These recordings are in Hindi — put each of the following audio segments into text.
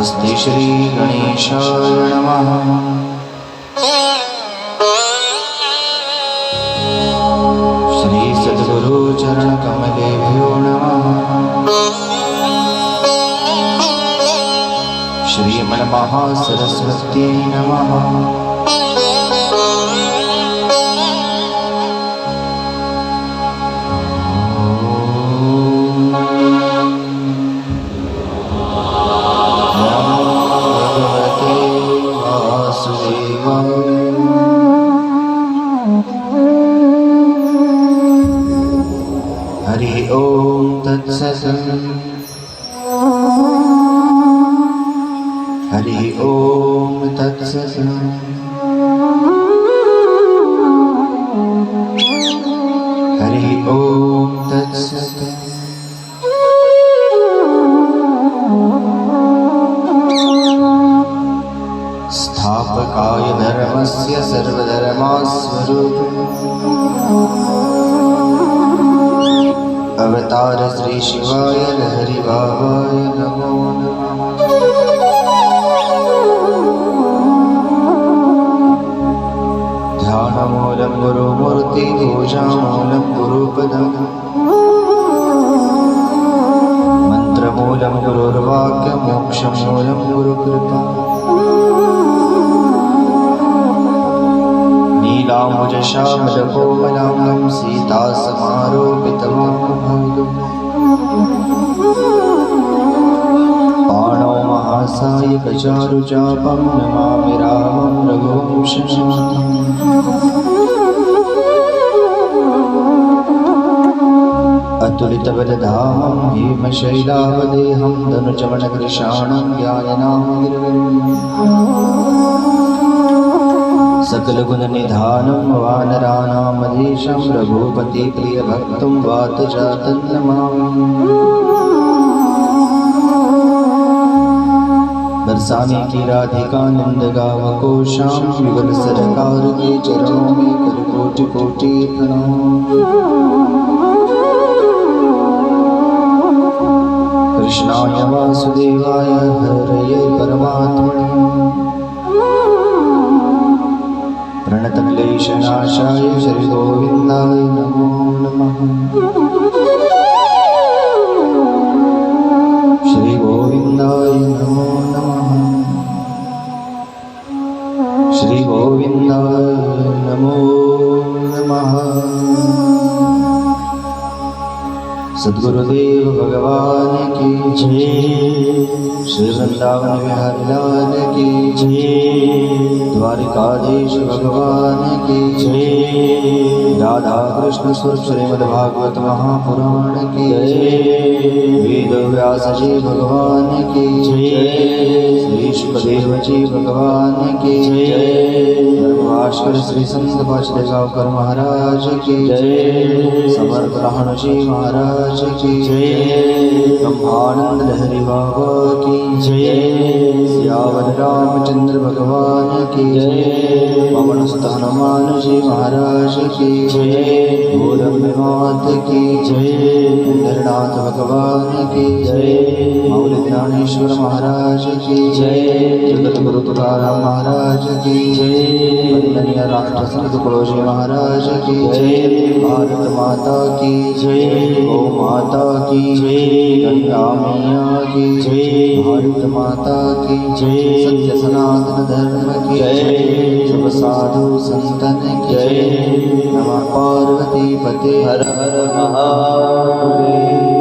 नमस्ते श्री गणेशाय नमः। श्री सद्गुरु चरण कमलेभ्यो नमः। श्रीमन्महासरस्वत्यै नमः। हरि ओम तत्सत्। हरि ओम तत्सत्। हरि ओम तत्सत्। स्थापकाय धर्मस्य सर्वधर्मस्वरूपम् अवतार श्री शिवाय लहरी बाबाय नमो नमः। ध्यानमूलं गुरुमूर्ति पूजामूलं गुरुपदम् मंत्रमूलं गुरुर्वाक्यं मोक्षमूलं गुरुकृपा। नीलाम्बुजश्यामलकोमलाङ्गं सीतासमारोपितमभङ्गम् पाणौ महासायकचारुचापं नमामि रामं रघुवंशम्। अतुलितबलधामं भीमशैलावदेहं धनुजवनकृशाणं ज्ञाननामगिरिवरम् सकलगुणनिधानं वानराणामधीशं रघुपतिप्रियभक्तं वातजातं नमामि। बरसाने की राधिका नंदगावकोशां युगल सरकार के चरणों में कर कोटि कोटि प्रणाम। कृष्णाय वासुदेवाय हरये परमात्मने प्रणतक्लेशनाशाय श्री गोविंदाय नमो नमः। श्री गोविंदाय नमो नमः। श्री गोविंदाय नमो नमः। सद्गुरुदेव भगवान की जय। श्री वृंदावन बिहारी लाल की जय। द्वारिकाधीश भगवान की जय। राधा कृष्ण स्वरूप श्रीमद्भागवत महापुराण की जय। वेद व्यास जी भगवान की जय। श्री शुकदेव जी भगवान की जय। भास्कर श्री संत गांवकर महाराज की जय। समर्थ राहण जी महाराज की जय। ब्रह्मानंद लहरी बाबा की जय। सियावर रामचंद्र भगवान की जय। पवन सुत हनुमान जी महाराज की जय। गौरव मात की जय। इंद्रनाथ भगवान की जय। मौल ज्ञानेश्वर महाराज की जय। जगत गुरु तुकाराम महाराज की जय। वंदनीय राष्ट्र संत तुकडोजी महाराज की जय। भारत माता की जय। गौ माता की जय। गंगा मैया की जय। भारत माता की जय। सत्य सनातन धर्म की जय। सब साधु संतन की जय। नमः पार्वती पते हर हर महादेव।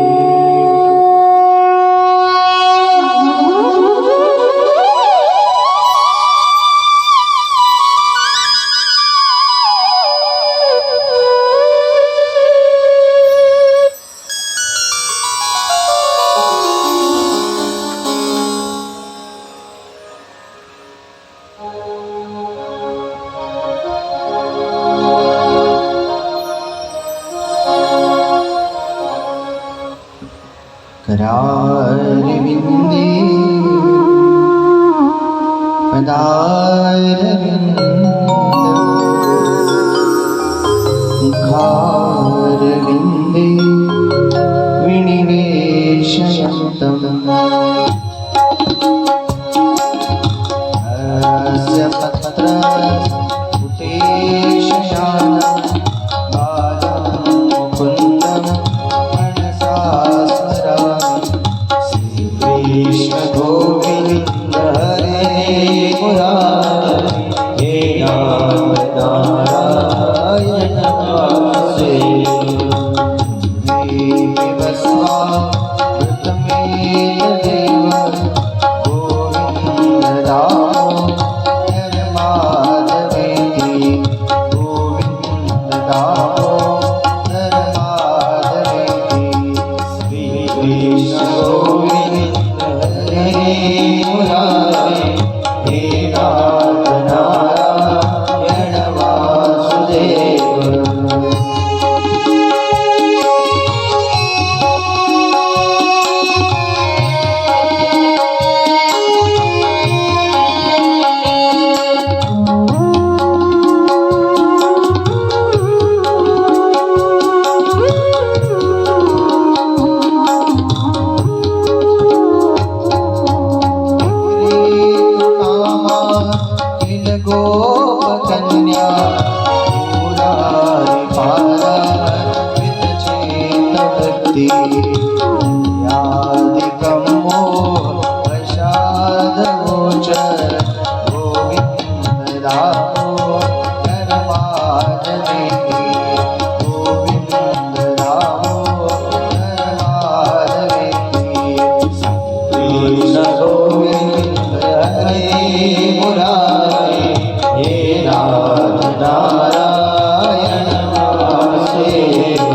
करारविंदे पदारविंद मुखारविंदे विनिवेशयन्तम् व्रत में देव गोविंद राम नर माधवेति गोविंद राम नर माधवेति श्री कृष्ण गोविंद हरे मुरारे हे नाथ नारायण वासुदेव। गोप कन्या मुरारी पारा विदचेतवती यादिकं वशादवोच गोविंद रामो नर माधवेति गोविंद रामो नर माधवेति कृष्ण गोविंद हरे मुरारी हे नाथ नारायण वासुदेव।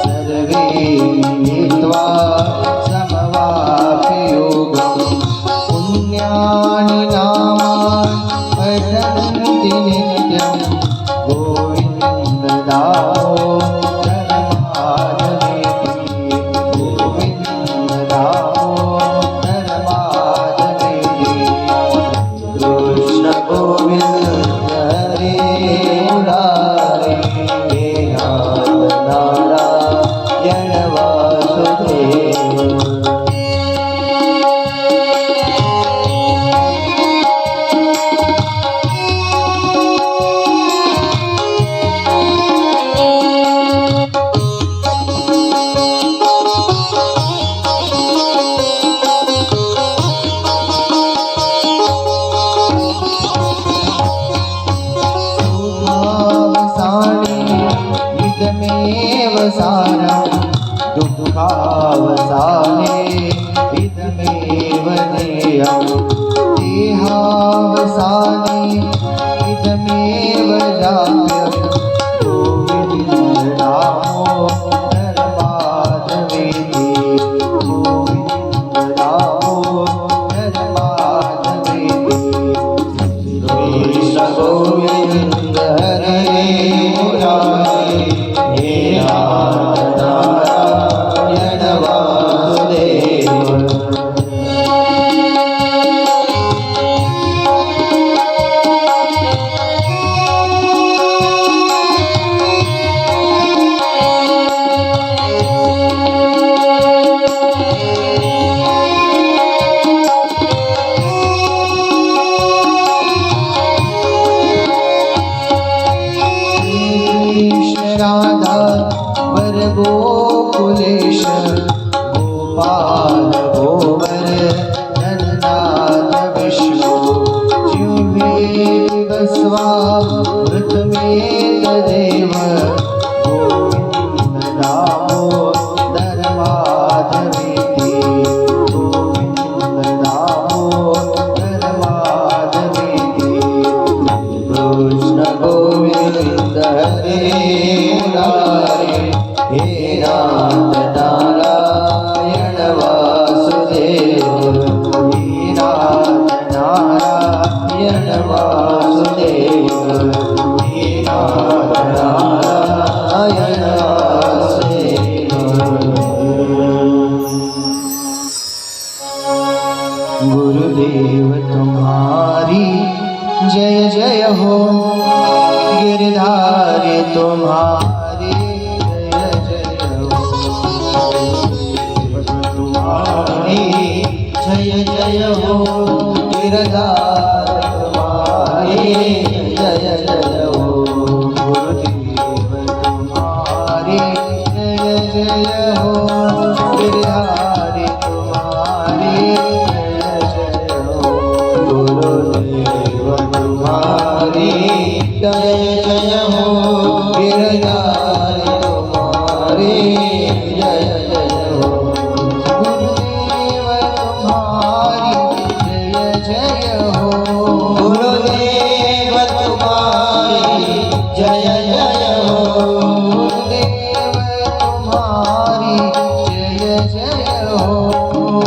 सर्वे मिलित्वा समवाप्ययोगं पुण्यानि नामानि पठन्ति नित्यं गोविन्द रामो नर माधवेति गोविन्द रामो नर माधवेति कृष्ण गोविंद हरे मुरारे हे नाथ नारायण वासुदेव। इदमेव सारं दुःखावसाने इदमेव देयं देहावसाने इदमेव जाप्यं गोविन्द रामो नर माधवेति गोविन्द रामो नर माधवेति कृष्ण गोविंद हरे मुरारे हे नाथ नारायण वासुदेव। राधा वर गोकुलेश गोपाल गोवर नंदनाथ विष्णु जिह्वे बसवा व्रत में देव गोविंद रामो नर माधवेति गोविंद रामो नर माधवेति कृष्ण गोविंद हरे मुरारे हे नाथ नारायण वासुदेव हे नाथ नारायण वासुदेव हे नाथ नारायण वासुदेव। गुरुदेव तुम्हारी जय जय हो गिरधारी तुम्हारी जय जय हो तुम्हारी जय जय हो गिरधारी तुम्हारी जय जय हो गुरुदेव तुम्हारी जय जय हो गिरधारी तुम्हारी जय जय हो गुरुदेव तुम्हारी जय जय हो गिरधारी तुम्हारी जय जय हो गुरुदेव तुम्हारी जय जय हो गुरुदेव तुम्हारी जय जय हो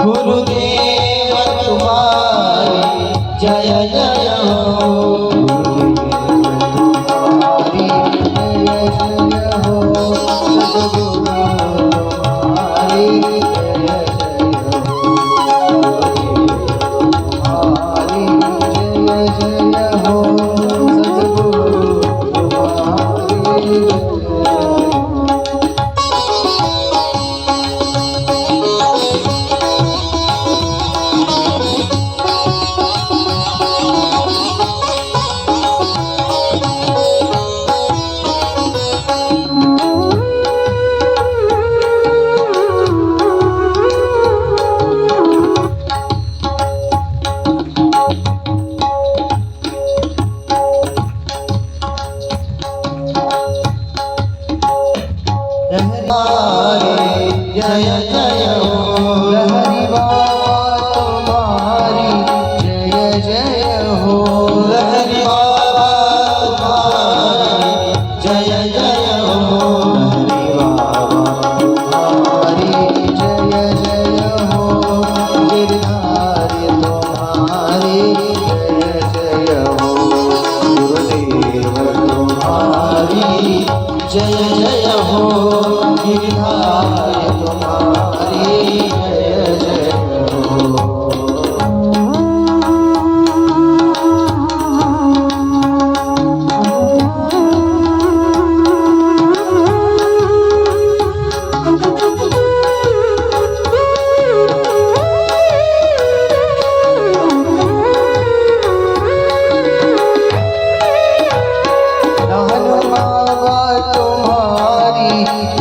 गुरुदेव तुम्हारी जय जय हो गुरुदेव तुम्हारी जय जय हो जय जय हो लहरी बाबा तुम्हारी जय जय हो लहरी बाबा तुम्हारी जय जय हो लहरी बाबा तुम्हारी जय जय हो गिरधारी तुम्हारी जय जय हो गुरुदेव तुम्हारी जय जय हो गिरधारी तुम्हारी जय जय हो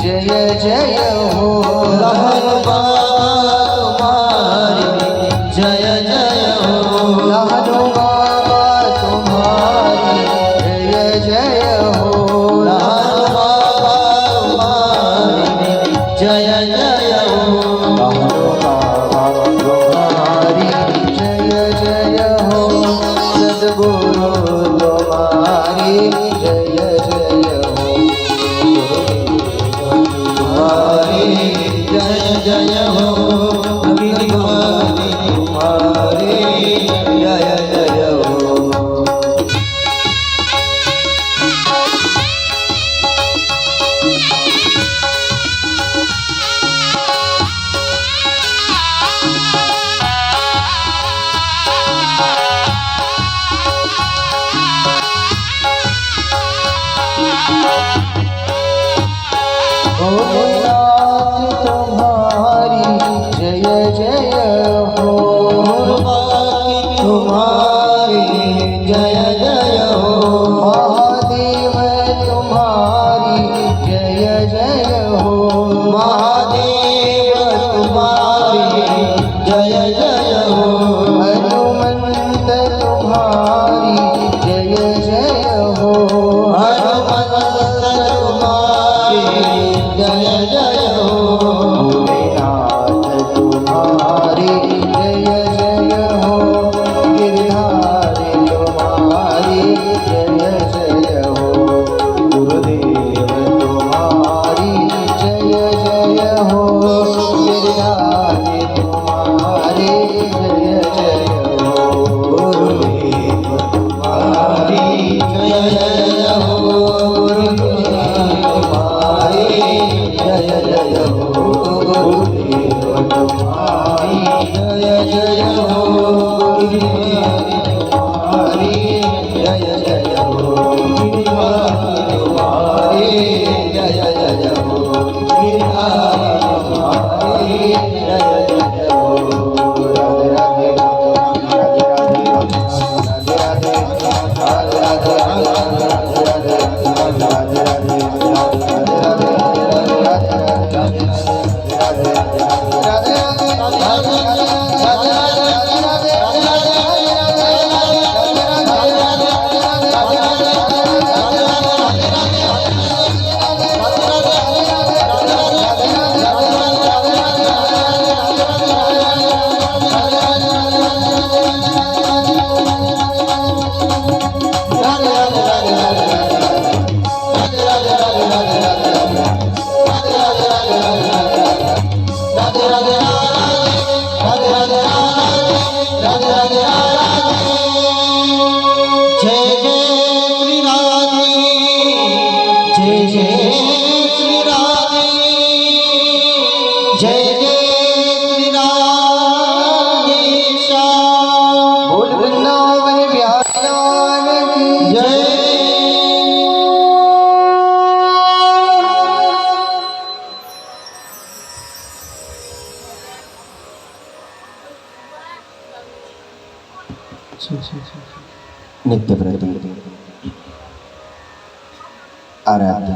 जय जय हो लहर बाबा तुम्हारी जय जय हो लहर बाबा तुम्हारी जय जय हो लहर बाबा तुम्हारी जय जय हो लहर बाबा तुम्हारी जय जय हो सद्गुरु तुम्हारी जय जय हो जय जय हो गिरधारी तुम्हारी जय जय हो भोलेनाथ तुम्हारी जय जय हो तुम्हारी जय जय हो महादेव तुम्हारी जय जय हो महादेव तुम्हारी जय जय हो हनुमंत तुम्हारी जय जय हो हनुमंत तुम्हारी जय जय हो भोलेनाथ तुम्हारी जय नित्य प्रति आराध्य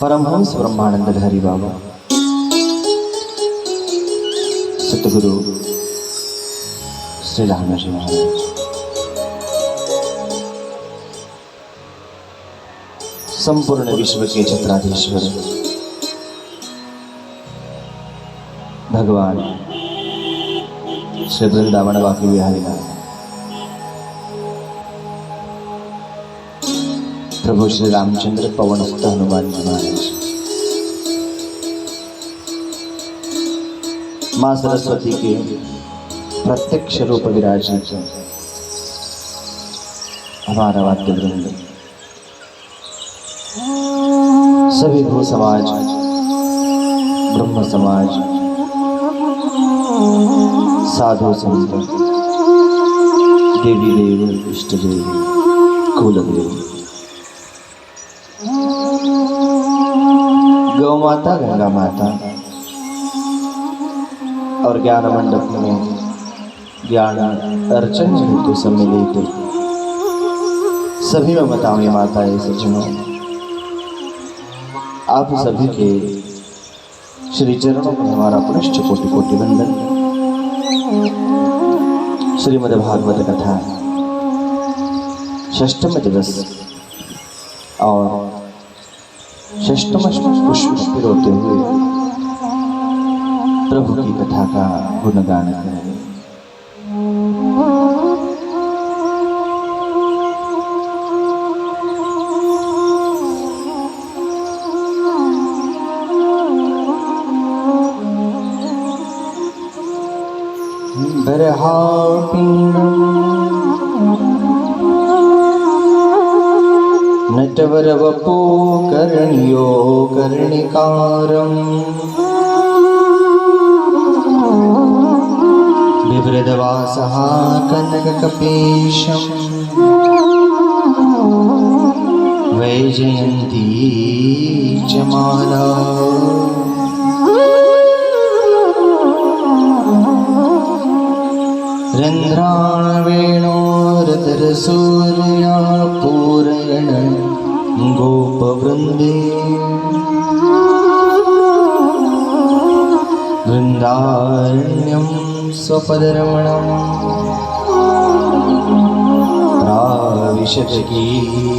परमहंस ब्रह्मानंद हरि बाबा सतगुरु श्री रामजी महाराज संपूर्ण विश्व के छत्राधीश्वर भगवान श्री वृंदावन बाकी बिहारी लाल प्रभु श्री रामचंद्र पवन सुत हनुमान जी महाराज मां सरस्वती के प्रत्यक्ष रूप विराजित हमारा वाद्य वृंद सभी भू समाज ब्रह्म समाज साधु संत देवी देव इष्ट देव कुल देव गौ माता गंगा माता और ज्ञान मंडप में ज्ञान अर्चन हेतु सम्मिलित सभी ममताएं माताएं सज्जनों आप सभी के श्री चरणों में हमारा पुनश्च कोटि कोटि वंदन। श्रीमद् भागवत कथा षष्ठम दिवस और षष्ठम पुष्प पिरोते हुए प्रभु की कथा का गुणगान करें। नटवरवपो कर्ण्यो कर्णिकारम् बिभ्रदवासः कनककपेशम् वैजयन्ती च माला रन्ध्राणवेणोरतरसूर्या पूरयन् गोपवृन्दे वृन्दारण्यं स्वपदरमणं प्राविशत गीतकीर्तिम्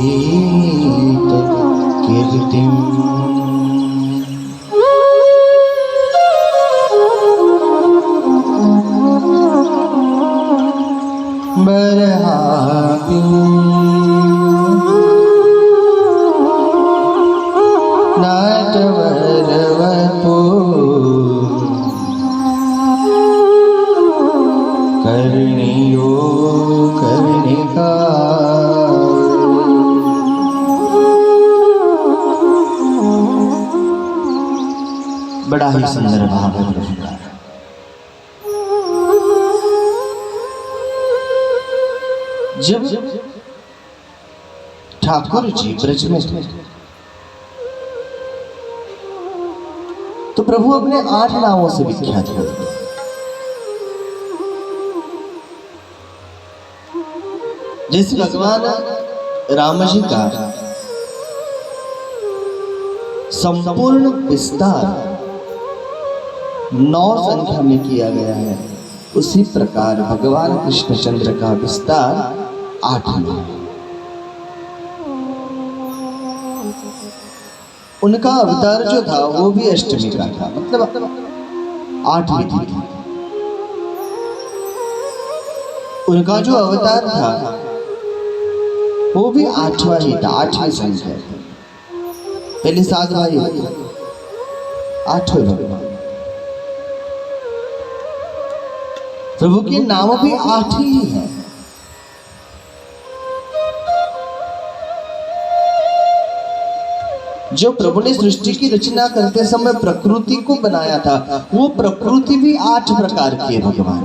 बरहापि नाटवरवपो कर्णियो कर्णिकार बड़ा ही सुंदर भाव है प्रभु का। जब ठाकुर जी ब्रज में थे तो प्रभु अपने 8 नामों से विख्यात हुए। जैसे भगवान राम जी का संपूर्ण विस्तार 9 संख्या में किया गया है, उसी प्रकार भगवान कृष्णचंद्र का विस्तार 8 में है। उनका अवतार जो था वो भी अष्टमी का था, मतलब 8वीं थी। उनका जो अवतार था वो भी 8वां ही था, 8वीं संख्या थी। पहले 7 भाई, 8वें भगवान। प्रभु के नाम भी 8 ही है। जो प्रभु ने सृष्टि की रचना करते समय प्रकृति को बनाया था, वो प्रकृति भी 8 प्रकार की है भगवान।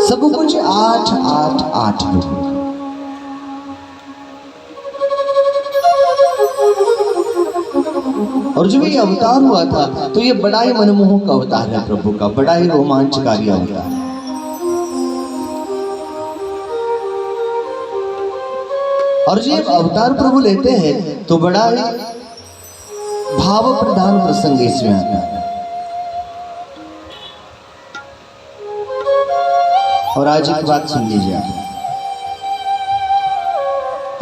सब कुछ 8 8 8 में। और जब ये अवतार हुआ था तो ये बड़ा ही मनमोहक अवतार है प्रभु का, बड़ा ही रोमांचकारी अवतार है। और जब अवतार प्रभु लेते हैं तो बड़ा ही भाव प्रधान प्रसंग इसमें आता है। और आज एक बात सुन लीजिए आप।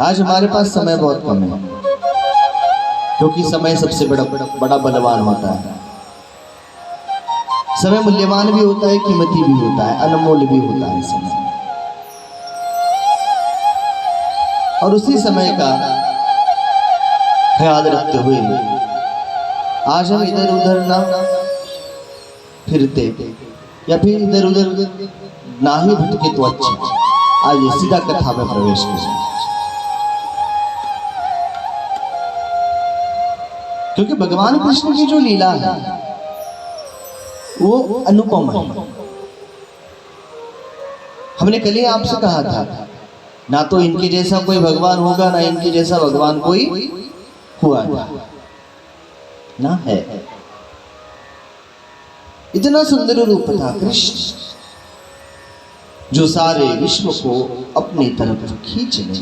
आज हमारे पास समय बहुत कम है, क्योंकि समय सबसे बड़ा बलवान होता है। समय मूल्यवान भी होता है, कीमती भी होता है, अनमोल भी होता है समय। और उसी समय का ख्याल रखते हुए आज हम इधर उधर ना फिरते या फिर इधर उधर ना ही भटके तो अच्छा। आइए सीधा कथा में प्रवेश करें, क्योंकि भगवान कृष्ण की जो लीला है वो अनुपम है। हमने कल ही आपसे कहा था, ना तो इनके जैसा कोई भगवान होगा, ना इनके जैसा भगवान कोई हुआ ना है। इतना सुंदर रूप था कृष्ण, जो सारे विश्व को अपनी तरफ खींच ले,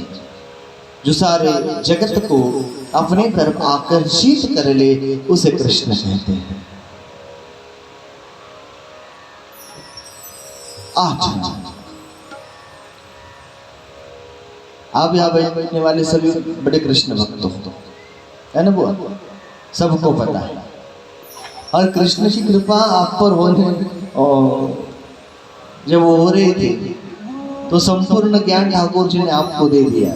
जो सारे जगत को अपनी तरफ आकर्षित कर ले, उसे कृष्ण कहते हैं। 8 आप यहाँ बैठने वाले सभी बड़े कृष्ण भक्त हो, है ना, वो सबको पता है। और कृष्ण की कृपा आप पर होने और जब वो हो रही थी तो संपूर्ण ज्ञान ठाकुर जी ने आपको दे दिया।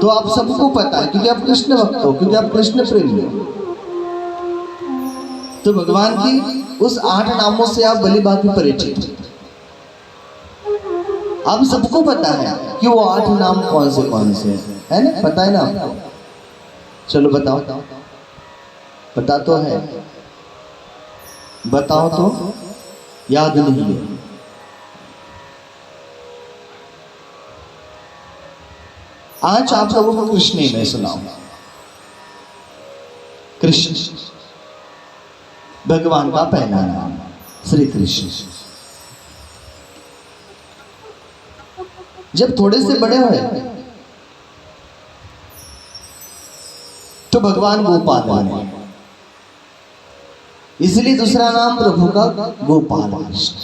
तो आप सबको पता है, क्योंकि आप कृष्ण भक्त हो, क्योंकि आप कृष्ण प्रेमी हो। तो भगवान की उस 8 नामों से आप भली भांति परिचित हो। आप सबको पता है कि वो 8 नाम कौन से है ना, पता है ना आपको? चलो बताओ, पता तो है, बताओ तो याद नहीं है। आज आप लोगों को कृष्ण ही मैं सुनाऊंगा। कृष्ण भगवान का पहला नाम श्री कृष्ण। जब थोड़े से बड़े हुए तो भगवान गोपाल बने, इसलिए दूसरा नाम प्रभु का गोपाल कृष्ण।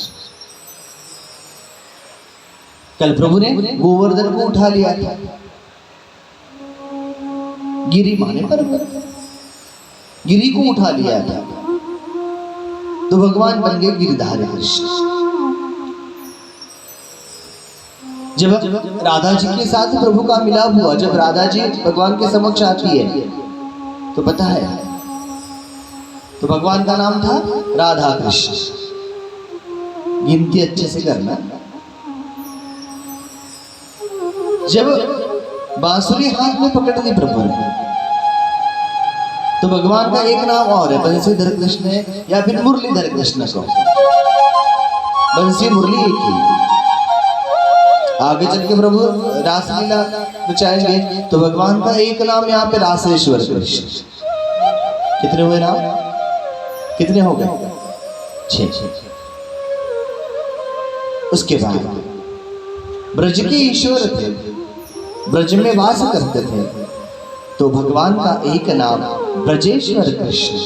कल प्रभु ने गोवर्धन को उठा लिया था, गिरी माने पर गिरी को उठा लिया था, तो भगवान बन गए गिरधारी कृष्ण। जब राधा जी के साथ प्रभु का मिलाप हुआ, जब राधा जी भगवान के समक्ष आती है तो पता है, तो भगवान का नाम था राधा कृष्ण। गिनती अच्छे से करना। जब बांसुरी हाथ में पकड़ ली प्रभु ने, तो भगवान का एक नाम और है, बंसीधर कृष्ण है या फिर मुरलीधर कृष्ण को। बंसी मुरली एक ही। आगे चल के प्रभु रासलीला बचाएंगे तो भगवान का एक नाम यहाँ पे रासेश्वर कृष्ण। कितने हुए नाम? कितने हो गए? 6। उसके बाद ब्रज के ईश्वर थे ब्रज में वास करते थे। तो भगवान का एक नाम ब्रजेश्वर कृष्ण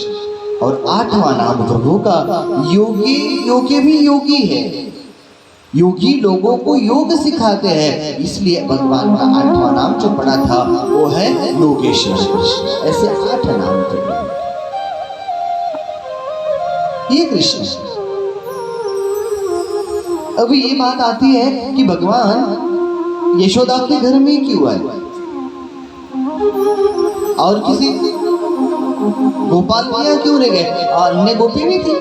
और 8वां नाम प्रभु का योगी। योगी भी योगी है, योगी लोगों को योग सिखाते हैं, इसलिए भगवान का 8वां नाम जो पड़ा था वो है योगेश्वर कृष्ण। ऐसे 8 नाम थे ये कृष्ण। अभी ये बात आती है कि भगवान यशोदा के घर में क्यों आए और किसी गोपाल भैया क्यों नहीं गए, अन्य गोपी भी थी,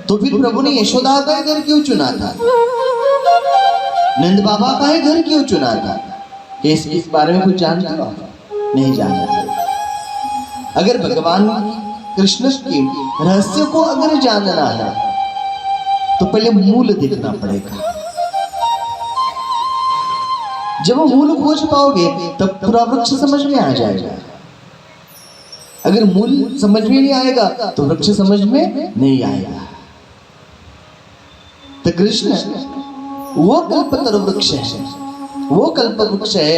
तो फिर प्रभु ने यशोदा का घर क्यों चुना था, नंद बाबा का घर क्यों चुना था? इस बारे में कुछ जानते हो? नहीं जानते। अगर भगवान कृष्ण के रहस्य को अगर जानना है तो पहले मूल देखना पड़ेगा। जब वो मूल खोज पाओगे तब पूरा वृक्ष समझ में आ जाएगा। अगर मूल समझ में नहीं आएगा तो वृक्ष समझ में नहीं आएगा। तो कृष्ण वो कल्पतरु वृक्ष है, वो कल्प वृक्ष है,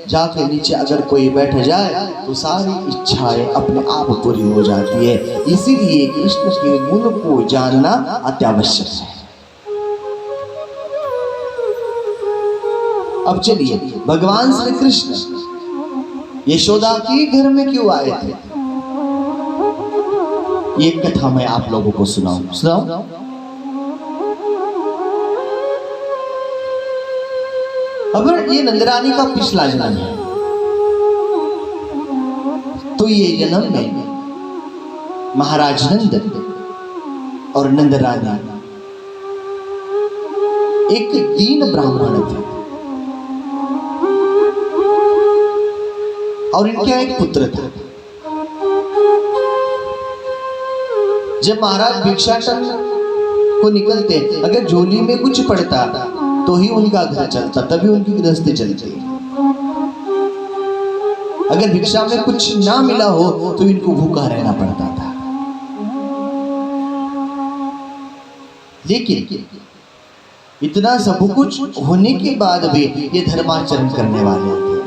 जाके नीचे अगर कोई बैठ जाए तो सारी इच्छाएं अपने आप पूरी हो जाती है। इसीलिए कृष्ण के मूल को जानना अत्यावश्यक है। अब चलिए, भगवान श्री कृष्ण यशोदा के घर में क्यों आए थे, ये कथा मैं आप लोगों को सुनाऊं। अब ये नंदरानी का पिछला जन्म है, तो ये जन्म में महाराज नंद और नंदरानी एक दीन ब्राह्मण थे और इनका एक पुत्र था। जब महाराज भिक्षाटन को निकलते, अगर झोली में कुछ पड़ता तो ही उनका घर चलता, तभी उनकी गृहस्थी चलती। अगर भिक्षा में कुछ ना मिला हो तो इनको भूखा रहना पड़ता था। लेकिन इतना सब कुछ होने के बाद भी ये धर्माचरण करने वाले थे,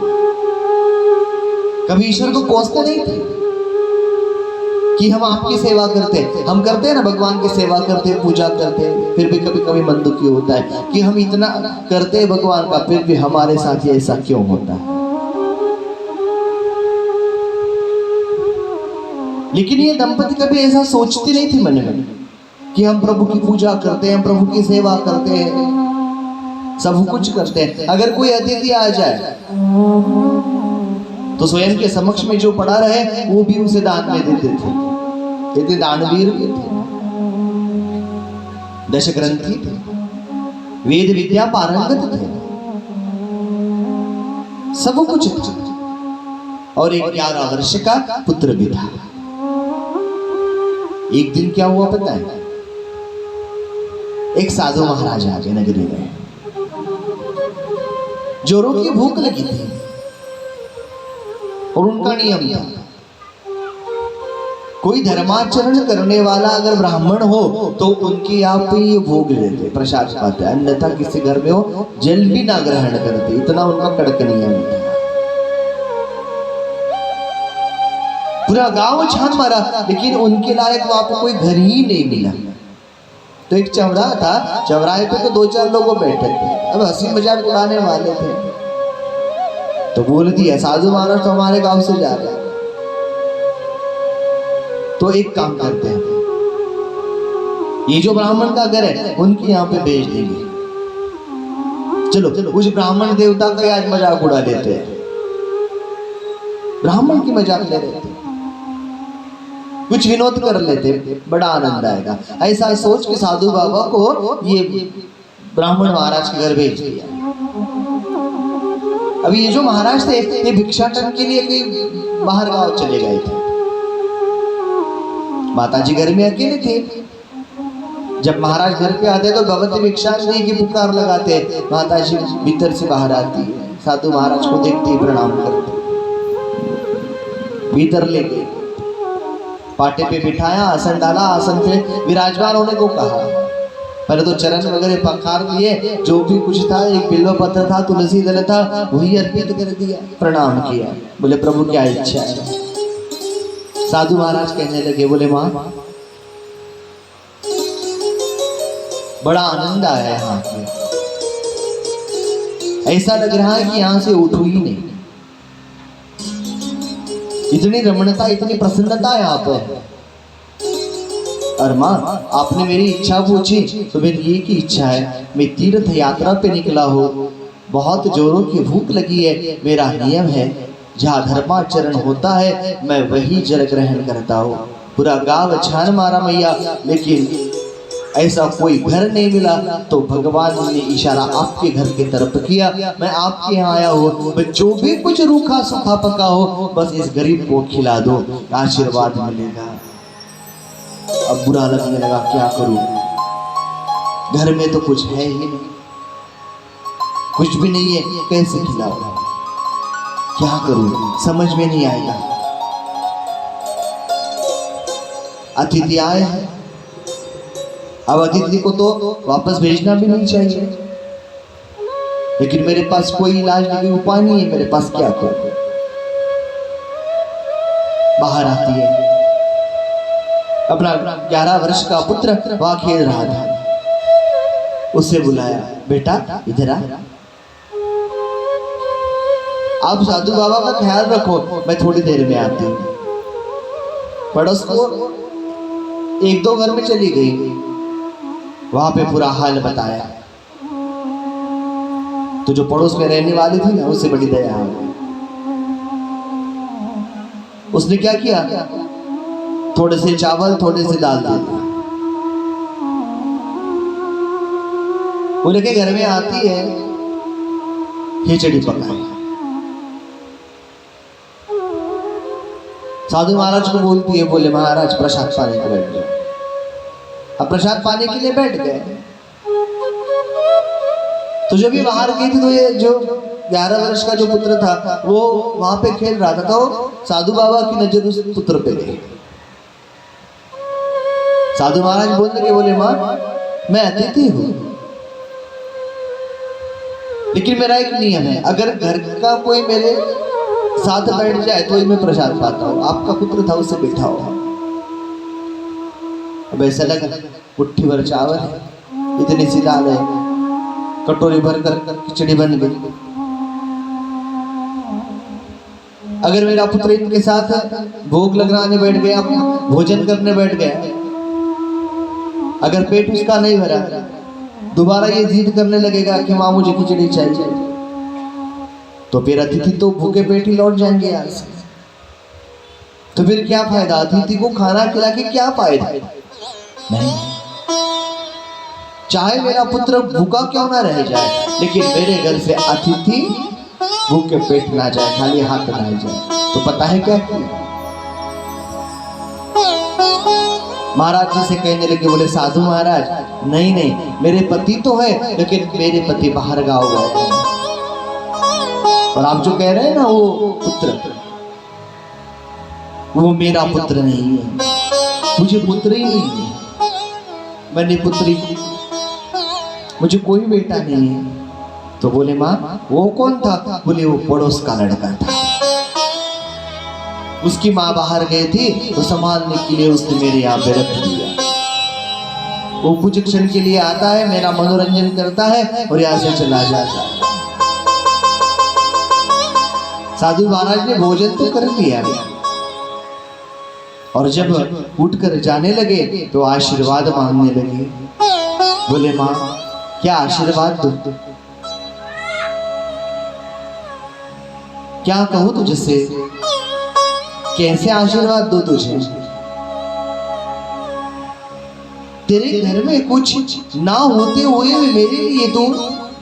कभी ईश्वर को कोसते नहीं थे कि हम आपकी सेवा करते हैं। हम करते हैं ना, भगवान की सेवा करते हैं, पूजा करते हैं, फिर भी कभी कभी मन दुखी होता है कि हम इतना करते हैं भगवान का, फिर भी हमारे साथ ऐसा क्यों होता है। लेकिन ये दंपति कभी ऐसा सोचते नहीं थे मन में कि हम प्रभु की पूजा करते हैं, हम प्रभु की सेवा करते हैं, सब कुछ करते हैं। अगर कोई अतिथि आ जाए तो स्वयं के समक्ष में जो पड़ा रहे वो भी उसे दान में देते थे। इतने दानवीर थे, दशग्रंथी थे, वेद विद्या पारंगत थे, सब कुछ था और एक 11 वर्ष का पुत्र भी था। एक दिन क्या हुआ पता है, एक साधु महाराज आ गए नगरी में, जोरों की भूख लगी थी और उनका नियम था कोई धर्माचरण करने वाला अगर ब्राह्मण हो तो उनके यहाँ पे ये भोग लेते, प्रसाद पाते, अन्यथा किसी घर में हो जल भी ना ग्रहण करते, इतना उनका कड़क नियम था। पूरा गांव छान मारा लेकिन उनके लायक वहां पे कोई घर ही नहीं मिला। तो एक चौराहा था, चौराहे पे तो 2-4 लोग बैठे थे, अब हंसी मजाक उड़ाने वाले थे। तो बोल दिया साधु महाराज तो हमारे गांव से जा रहे हैं, तो एक काम करते हैं, ये जो ब्राह्मण का घर है उनके यहाँ पे भेज देंगे। चलो उस ब्राह्मण देवता का आज मजाक उड़ा लेते हैं, ब्राह्मण की मजाक ले लेते, कुछ विनोद कर लेते, बड़ा आनंद आएगा। ऐसा सोच के साधु बाबा को ये ब्राह्मण महाराज के घर भेज दिया। अभी ये जो महाराज थे ये भिक्षाटन के लिए कहीं बाहर गांव चले गए थे, माताजी घर में अकेले थे। जब महाराज घर पे आते तो भगवती भिक्षाटन की पुकार लगाते, माताजी भीतर से बाहर आती है, साधु महाराज को देखते प्रणाम करते, भीतर ले गए, पाटे पे बिठाया, आसन डाला, आसन पे विराजमान होने को कहा। पहले तो चरण वगैरह पखार दिए, जो भी कुछ था, एक बिल्व पत्र था, तुलसी दल था, वही अर्पित कर दिया, प्रणाम किया। बोले प्रभु क्या इच्छा है? साधु महाराज कहने लगे, बोले माँ बड़ा आनंद आया यहाँ पे, ऐसा लग रहा है कि यहाँ से उठू ही नहीं, इतनी रमणता, इतनी प्रसन्नता यहाँ पर। और माँ आपने मेरी इच्छा पूछी तो मेरी एक ही इच्छा है, मैं तीर्थ यात्रा पे निकला हो, बहुत जोरों की भूख लगी है, मेरा नियम है जहाँ धर्माचरण होता है मैं वही जल ग्रहण करता हूँ। पूरा गांव छान मारा मैया, लेकिन ऐसा कोई घर नहीं मिला, तो भगवान ने इशारा आपके घर की तरफ किया, मैं आपके यहाँ आया हूँ, मैं जो भी कुछ रूखा सूखा पका हो बस इस गरीब को खिला दो, आशीर्वाद मिलेगा। अब बुरा लगने लगा, क्या करूं, घर में तो कुछ है ही नहीं, कुछ भी नहीं है, कैसे खिलाऊं, क्या करूं, समझ में नहीं आएगा। अतिथि आए हैं, अब अतिथि को तो वापस भेजना भी नहीं चाहिए, लेकिन मेरे पास कोई इलाज नहीं, उपाय नहीं है मेरे पास, क्या करूं। बाहर आती है, अपना 11 वर्ष का पुत्र वहां खेल रहा था, उससे बुलाया, बेटा इधर आ, आप साधु बाबा का ख्याल रखो, मैं थोड़ी देर में आती हूँ। पड़ोस को 1-2 घर में चली गई, वहां पे पूरा हाल बताया, तो जो पड़ोस में रहने वाली थी ना, उससे बड़ी दया आ गई। उसने क्या किया, थोड़े से चावल थोड़े से दाल दे दिया, वो लेके घर में आती है, खिचड़ी पकाई, साधु महाराज को बोलती है, बोले महाराज प्रसाद पाने के बैठ गए। अब प्रसाद पाने के लिए बैठ गए, तो जब ये बाहर गई थी तो ये जो 11 वर्ष का जो पुत्र था वो वहां पे खेल रहा था, तो साधु बाबा की नजर उस पुत्र पे गई। साधु महाराज बोलने के बोले माँ मैं अतिथि हूं, लेकिन मेरा एक नियम है, अगर घर का कोई मेरे साथ बैठ जाए तो ही मैं प्रसाद पाता हूँ, आपका पुत्र था उससे बैठा हो। अब ऐसा लगा मुट्ठी भर चावल है, इतनी सी दाल है, कटोरी भर कर खिचड़ी बन गई। अगर मेरा पुत्र इनके साथ भोग लगाने बैठ गया, भोजन करने बैठ गया, अगर पेट उसका नहीं भरा, दोबारा ये जिद करने लगेगा कि माँ मुझे खिचड़ी चाहिए, तो फिर अतिथि तो भूखे पेट ही लौट जाएंगे यहाँ से। तो फिर क्या फायदा, अतिथि को खाना खिला के क्या फायदा, नहीं। चाहे मेरा पुत्र भूखा क्यों ना रह जाए, लेकिन मेरे घर से अतिथि भूखे पेट ना जाए, खाली हाथ ना जाए। तो पता है क्या किया, महाराज जी से कहने लगे, बोले साधु महाराज नहीं नहीं, मेरे पति तो है, लेकिन मेरे पति बाहर गाँव गए हैं, और आप जो कह रहे हैं ना वो पुत्र, वो मेरा पुत्र नहीं है, मुझे पुत्र ही नहीं है, मैंने पुत्री, मुझे कोई बेटा नहीं है। तो बोले माँ वो कौन था, बोले वो पड़ोस का लड़का था, उसकी माँ बाहर गई थी तो संभालने के लिए उसने मेरे यहाँ पे रख दिया, वो कुछ क्षण के लिए आता है, मेरा मनोरंजन करता है और यहाँ से चला जाता है। साधु महाराज ने भोजन तो कर लिया, और जब उठकर जाने लगे तो आशीर्वाद मांगने लगे। बोले माँ क्या आशीर्वाद दो, क्या कहूँ तुझसे, कैसे आशीर्वाद दो तुझे, तेरे घर में कुछ ना होते हुए भी मेरे लिए तू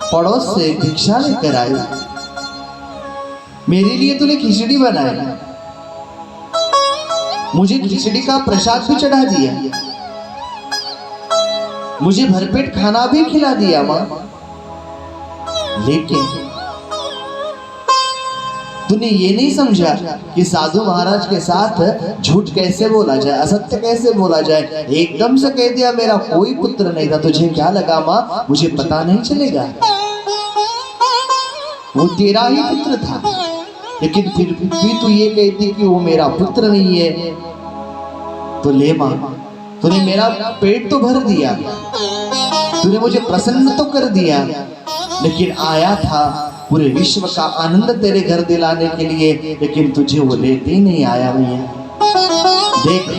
पड़ोस से भिक्षा लेकर आई, मेरे लिए तूने खिचड़ी बनाई, मुझे खिचड़ी का प्रसाद भी चढ़ा दिया, मुझे भरपेट खाना भी खिला दिया माँ, लेकिन तूने ये नहीं समझा कि साधु महाराज के साथ झूठ कैसे बोला जाए, असत्य कैसे बोला जाए। एकदम से कह दिया मेरा कोई पुत्र नहीं था। तुझे क्या लगा माँ मुझे पता नहीं चलेगा? वो तेरा ही पुत्र था, लेकिन फिर भी तू ये कहती कि वो मेरा पुत्र नहीं है। तो ले माँ, तूने मेरा पेट तो भर दिया, तूने मुझे प्रसन्न तो कर दिया, लेकिन आया था पूरे विश्व का आनंद तेरे घर दिलाने के लिए, लेकिन तुझे वो लेते ही नहीं आया भैया। देख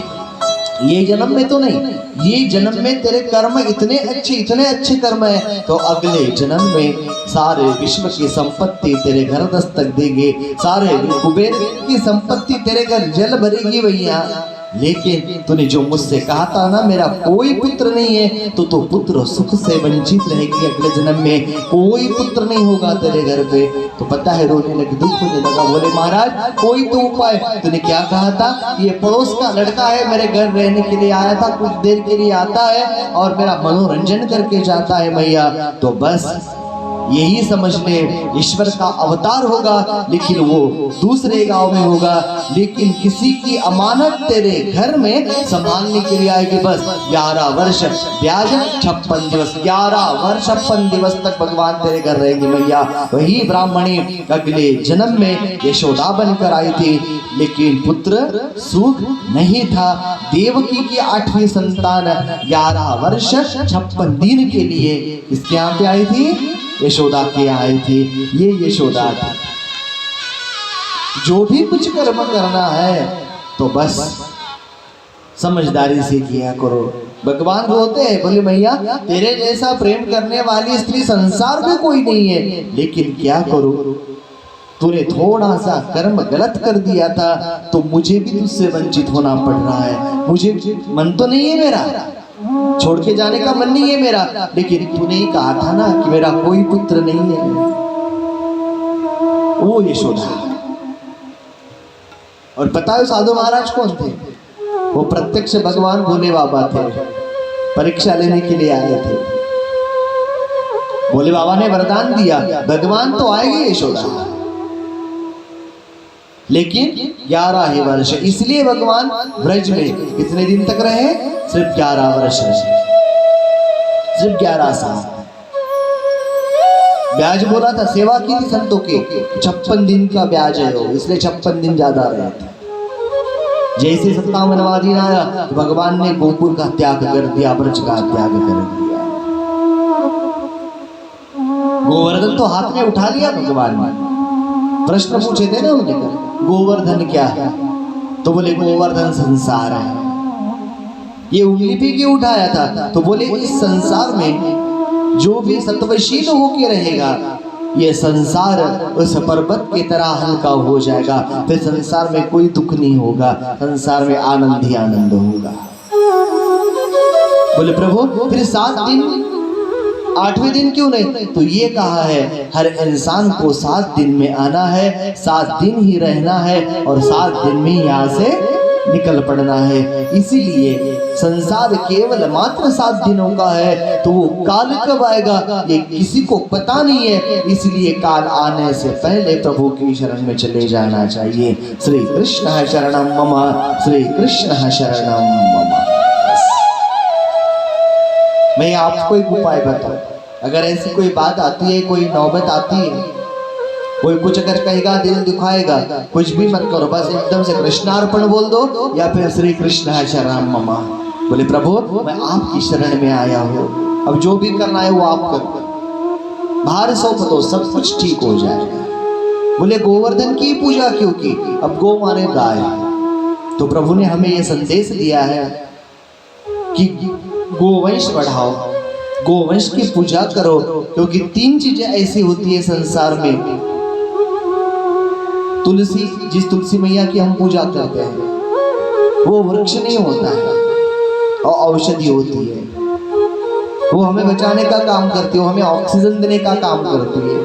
ये जन्म में तो नहीं, ये जन्म में तेरे कर्म इतने अच्छे कर्म है, तो अगले जन्म में सारे विश्व की संपत्ति तेरे घर दस्तक देगी, सारे कुबेर की संपत्ति तेरे घर जल भरेगी भैया। लेकिन तूने जो मुझसे कहा था ना मेरा कोई पुत्र नहीं है, तो तू पुत्र सुख से वंचित रहेगी। अगले जन्म में कोई पुत्र नहीं होगा तेरे घर पे। तो पता है रोने लगी, दुख होने लगा। बोले महाराज कोई तो उपाय। तूने क्या कहा था? ये पड़ोस का लड़का है, मेरे घर रहने के लिए आया था, कुछ देर के लिए आता है और मेरा मनोरंजन करके जाता है भैया। तो बस यही समझ ले ईश्वर का अवतार होगा, लेकिन वो दूसरे गांव में होगा, लेकिन किसी की अमानत तेरे घर में संभालने के लिए आएगी। बस 11 वर्ष ब्याज 56 दिवस, 11 वर्ष 56 दिवस तक भगवान तेरे घर रहेंगे भैया। वही ब्राह्मणी अगले जन्म में यशोदा बनकर आई थी, लेकिन पुत्र सुख नहीं था। देवकी की 8वीं संतान 11 वर्ष 56 दिन के लिए किसके यहाँ पे आई थी? यशोदा के आई थी। ये यशोदा थी। जो भी कुछ कर्म करना है तो बस समझदारी से किया करो। भगवान बोलते हैं, बोले भैया तेरे जैसा प्रेम करने वाली स्त्री संसार में कोई नहीं है, लेकिन क्या करो, तूने थोड़ा सा कर्म गलत कर दिया था तो मुझे भी तुझसे वंचित होना पड़ रहा है। मुझे मन तो नहीं है मेरा, छोड़ के जाने का मन नहीं है मेरा, लेकिन तूने ही कहा था ना कि मेरा कोई पुत्र नहीं है। वो यशोदा। और पता है साधु महाराज कौन थे? वो प्रत्यक्ष भगवान भोले बाबा थे, परीक्षा लेने के लिए आए थे। भोले बाबा ने वरदान दिया भगवान तो आएंगे यशोदा, लेकिन 11 ही वर्ष। इसलिए भगवान ब्रज में कितने दिन तक रहे? सिर्फ 11 वर्ष, सिर्फ 11 साल। ब्याज बोला था, सेवा की थी संतों की, 56 दिन का ब्याज है वो, इसलिए 56 दिन ज्यादा रहे थे। जैसे 57वां दिन आया तो भगवान ने गोकुल का त्याग कर दिया, ब्रज का त्याग कर दिया। गोवर्धन तो हाथ में उठा लिया भगवान ने। प्रश्न पूछे थे ना उन्हें, गोवर्धन क्या है? तो बोले गोवर्धन संसार है। ये उंगली पे क्यों उठाया था? तो बोले इस संसार में जो भी सत्वशील होके रहेगा, ये संसार उस पर्वत की तरह हल्का हो जाएगा। फिर संसार में कोई दुख नहीं होगा, संसार में आनंद ही आनंद होगा। बोले प्रभु फिर 7 दिन 8वें दिन क्यों नहीं? तो ये कहा है हर इंसान को 7 दिन में आना है, 7 दिन ही रहना है और 7 दिन में यहाँ से निकल पड़ना है। इसीलिए संसार केवल मात्र 7 दिनों का है, तो वो काल कब आएगा ये किसी को पता नहीं है। इसलिए काल आने से पहले प्रभु की शरण में चले जाना चाहिए। श्री कृष्ण शरणम मम, श्री कृष्ण शरणम मम। मैं आपको एक उपाय बताऊं, अगर ऐसी कोई बात आती है, कोई नौबत आती है, कोई कुछ अगर कहेगा, दिल दुखाएगा, कुछ भी मत करो, बस एकदम से कृष्णार्पण बोल दो या फिर श्री कृष्ण शरणम मम। बोले प्रभु मैं आपकी शरण में आया हूँ, अब जो भी करना है वो आप करो, भार सौंप दो, सब कुछ ठीक हो जाएगा। बोले गोवर्धन की पूजा क्यों की? अब गो माने गाय। तो प्रभु ने हमें ये संदेश दिया है कि गोवंश बढ़ाओ, गोवंश की पूजा करो, क्योंकि 3 चीजें ऐसी होती है संसार में। तुलसी, जिस तुलसी मैया की हम पूजा करते हैं, वो वृक्ष नहीं होता है और औषधि होती है। वो हमें बचाने का काम करती है, वो हमें ऑक्सीजन देने का काम करती है,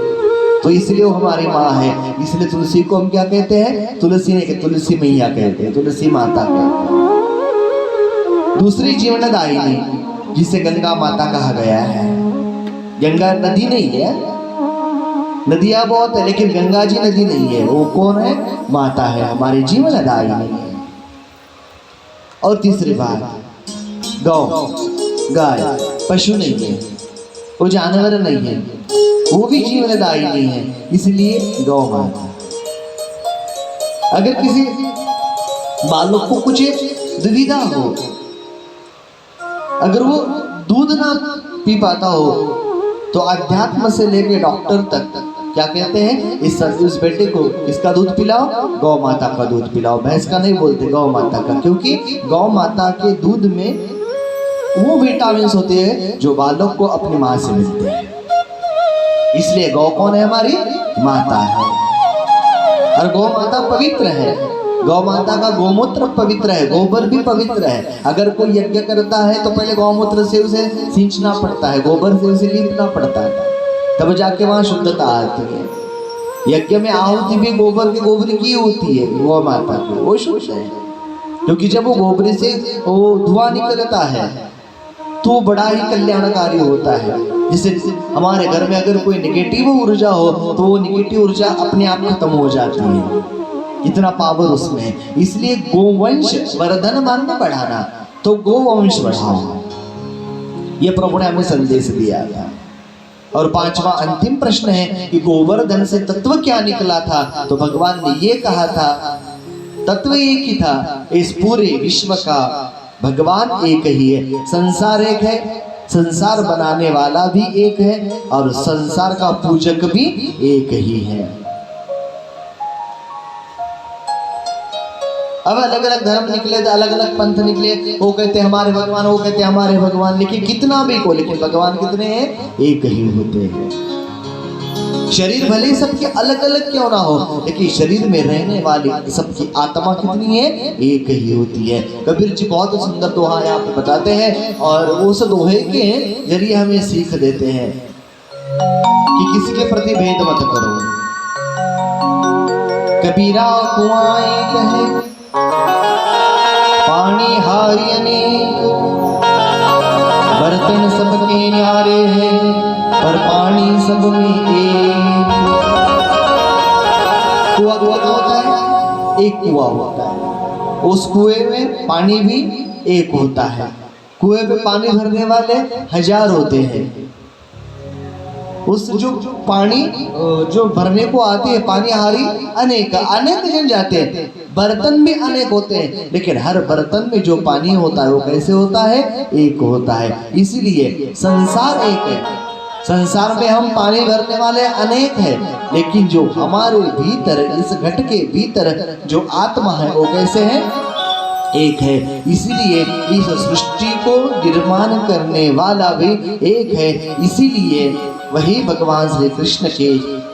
तो इसलिए वो हमारी माँ है। इसलिए तुलसी को हम क्या कहते हैं? तुलसी नहीं कहते, तुलसी मैया कहते हैं, तुलसी माता कहते हैं। दूसरी जीवनदायिनी, जिसे गंगा माता कहा गया है। गंगा नदी नहीं है, नदियां बहुत है लेकिन गंगा जी नदी नहीं है। वो कौन है? माता है, हमारे जीवनदायिनी है। और तीसरी बात, गौ, गाय, पशु नहीं है, वो जानवर नहीं है, वो भी जीवनदायिनी है, इसलिए गौ माता। अगर किसी बालक को कुछ दुविधा हो, अगर वो दूध ना पी पाता हो, तो अध्यात्म से लेके डॉक्टर तक क्या कहते हैं, इस बेटे को इसका दूध पिलाओ, गौ माता का दूध पिलाओ। भैंस का नहीं बोलते, गौ माता का, क्योंकि गौ माता के दूध में वो विटामिन होते हैं जो बालक को अपनी माँ से मिलते हैं। इसलिए गौ कौन है? हमारी माता है। और गौ माता पवित्र है। गौ माता का गोमूत्र पवित्र है, गोबर भी पवित्र है। अगर कोई यज्ञ करता है तो पहले गौमूत्र से उसे सींचना पड़ता है, गोबर से उसे लीपना पड़ता है, तब जाके वहां शुद्धता आती है। यज्ञ में आहुति भी गोबर की होती है, गौ माता की, वो शुद्ध है। क्योंकि जब वो गोबर से वो धुआं निकलता है तो बड़ा ही कल्याणकारी होता है। जैसे हमारे घर में अगर कोई निगेटिव ऊर्जा हो तो वो निगेटिव ऊर्जा अपने आप खत्म हो जाती है, इतना पावर उसमें है। इसलिए गोवंश वर्धन मान्य बढ़ाना, तो गोवंश बढ़ाओ, ये प्रभु ने हमें संदेश दिया था। और पांचवा अंतिम प्रश्न है कि गोवर्धन से तत्व क्या निकला था? तो भगवान ने ये कहा था, तत्व एक ही था, इस पूरे विश्व का भगवान एक ही है। संसार एक है, संसार बनाने वाला भी एक है, और संसार का पूजक भी एक ही है। अब अलग अलग धर्म निकले, अलग अलग पंथ निकले, वो कहते हमारे भगवान, वो कहते हमारे भगवान, लेकिन कितना भी को, लेकिन भगवान कितने हैं? एक ही होते हैं। शरीर भले सबके अलग अलग क्यों ना हो, लेकिन शरीर में रहने वाली सबकी आत्मा कितनी है? एक ही होती है। कबीर जी बहुत सुंदर दोहा यहाँ पे बताते हैं, और उस दोहे के जरिए हमें सीख देते हैं कि किसी के प्रति भेद मत करो। कबीरा कुआं एक है, पानी हारी अनेक, बर्तन सबके न्यारे हैं, पर पानी सब में एक। कुआं होता है, एक कुआं होता है, उस कुएं में पानी भी एक होता है। कुएं में पानी भरने वाले 1000 होते हैं, उस जो पानी जो भरने को आते हैं पानी हारी अनेक जन जाते हैं। बर्तन भी अनेक होते हैं, लेकिन हर बर्तन में जो पानी होता है वो कैसे होता है? एक होता है। इसीलिए संसार एक है, संसार में हम पानी भरने वाले अनेक हैं, लेकिन जो हमारे भीतर, इस घट के भीतर जो आत्मा है वो कैसे है? एक है। इसीलिए इस सृष्टि को निर्माण करने वाला भी एक है। इसीलिए वही भगवान श्री कृष्ण के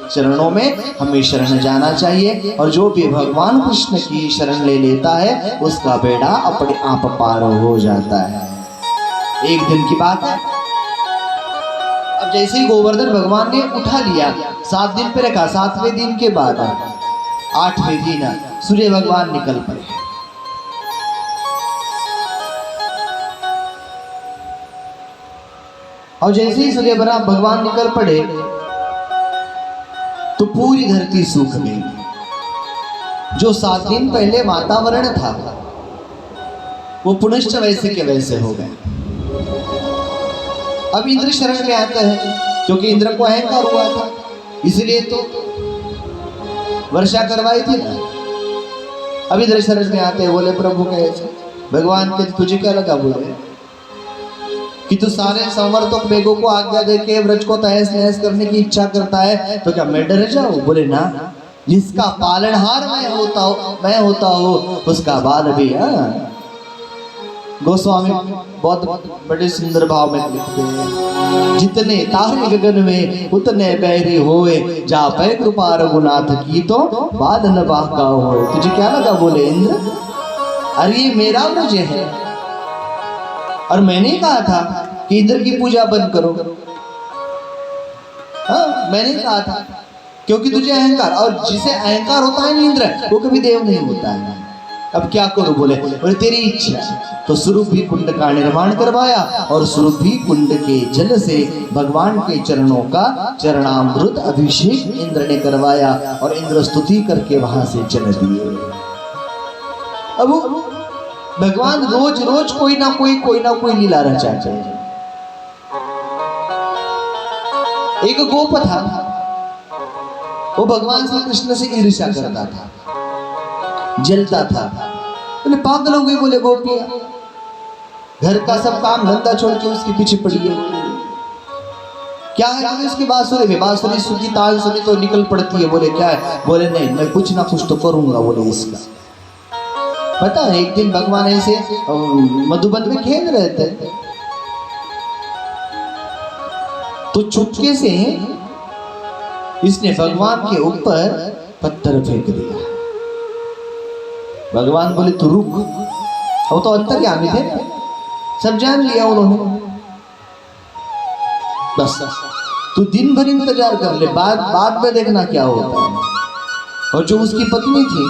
चरणों में हमें शरण जाना चाहिए, और जो भी भगवान कृष्ण की शरण ले लेता है उसका बेड़ा अपने आप पार हो जाता है। एक दिन की बात है, अब जैसे ही गोवर्धन भगवान ने उठा लिया, 7 दिन पे रखा, 7वें दिन के बाद 8वें दिन सूर्य भगवान निकल पड़े। और जैसे ही सूर्य भगवान निकल पड़े तो पूरी धरती सूख गई। जो 7 दिन पहले वातावरण था वो पुनश्च वैसे के वैसे हो गए। अब इंद्र शरण में आते हैं, क्योंकि इंद्र को अहंकार हुआ था, इसलिए तो वर्षा करवाई थी ना। अब इंद्र शरण में आते हैं, बोले प्रभु कैसे? भगवान के तुझे क्या लगा? बोले कि तू सारे समर्थक मेघों को आज्ञा देके व्रज को तहस नहस करने की इच्छा करता है, तो क्या मैं डर जाऊं? बोले ना, जिसका पालनहार मैं होता हूँ उसका बाल भी। गोस्वामी बहुत बड़े सुंदर भाव में लिखते हैं, जितने तारे गगन में उतने बैरी होए, जा पै कृपा रघुनाथ की तो बाल न बाका होए। तुझे क्या लगा? बोले इंद्र, अरे ये मेरा ब्रज है, और मैंने कहा था कि इंद्र की पूजा बंद करो। हाँ, मैंने कहा था, क्योंकि तुझे अहंकार, और जिसे अहंकार होता है ना इंद्र, वो कभी देव नहीं होता है। अब क्या करूं? बोले तेरी इच्छा। तो स्वरूपी कुंड का निर्माण करवाया और स्वरूपी कुंड के जल से भगवान के चरणों का चरणामृत अभिषेक इंद्र ने करवाया और इंद्र स्तुति करके वहां से चल दिए। अब भगवान रोज रोज कोई ना कोई लीला रचाते हैं। एक गोप था, वो भगवान श्री कृष्ण से ईर्ष्या करता था, जलता था। बोले पागल हो गई, बोले गोपियां घर का सब काम धंधा छोड़ के उसके पीछे पड़ी है। क्या है? उसकी बांसुरी सुनी, ताल सुनी तो निकल पड़ती है। बोले क्या है? बोले नहीं, मैं कुछ ना कुछ तो करूंगा। बोले इसका पता है, एक दिन भगवान ऐसे मधुबन में खेल रहे थे तो चुपके से इसने भगवान के ऊपर पत्थर फेंक दिया। भगवान बोले तू रुक। वो तो अंतर्यामी थे, सब जान लिया उन्होंने। बस तू दिन भर इंतजार कर ले, बाद में देखना क्या होता है। और जो उसकी पत्नी थी,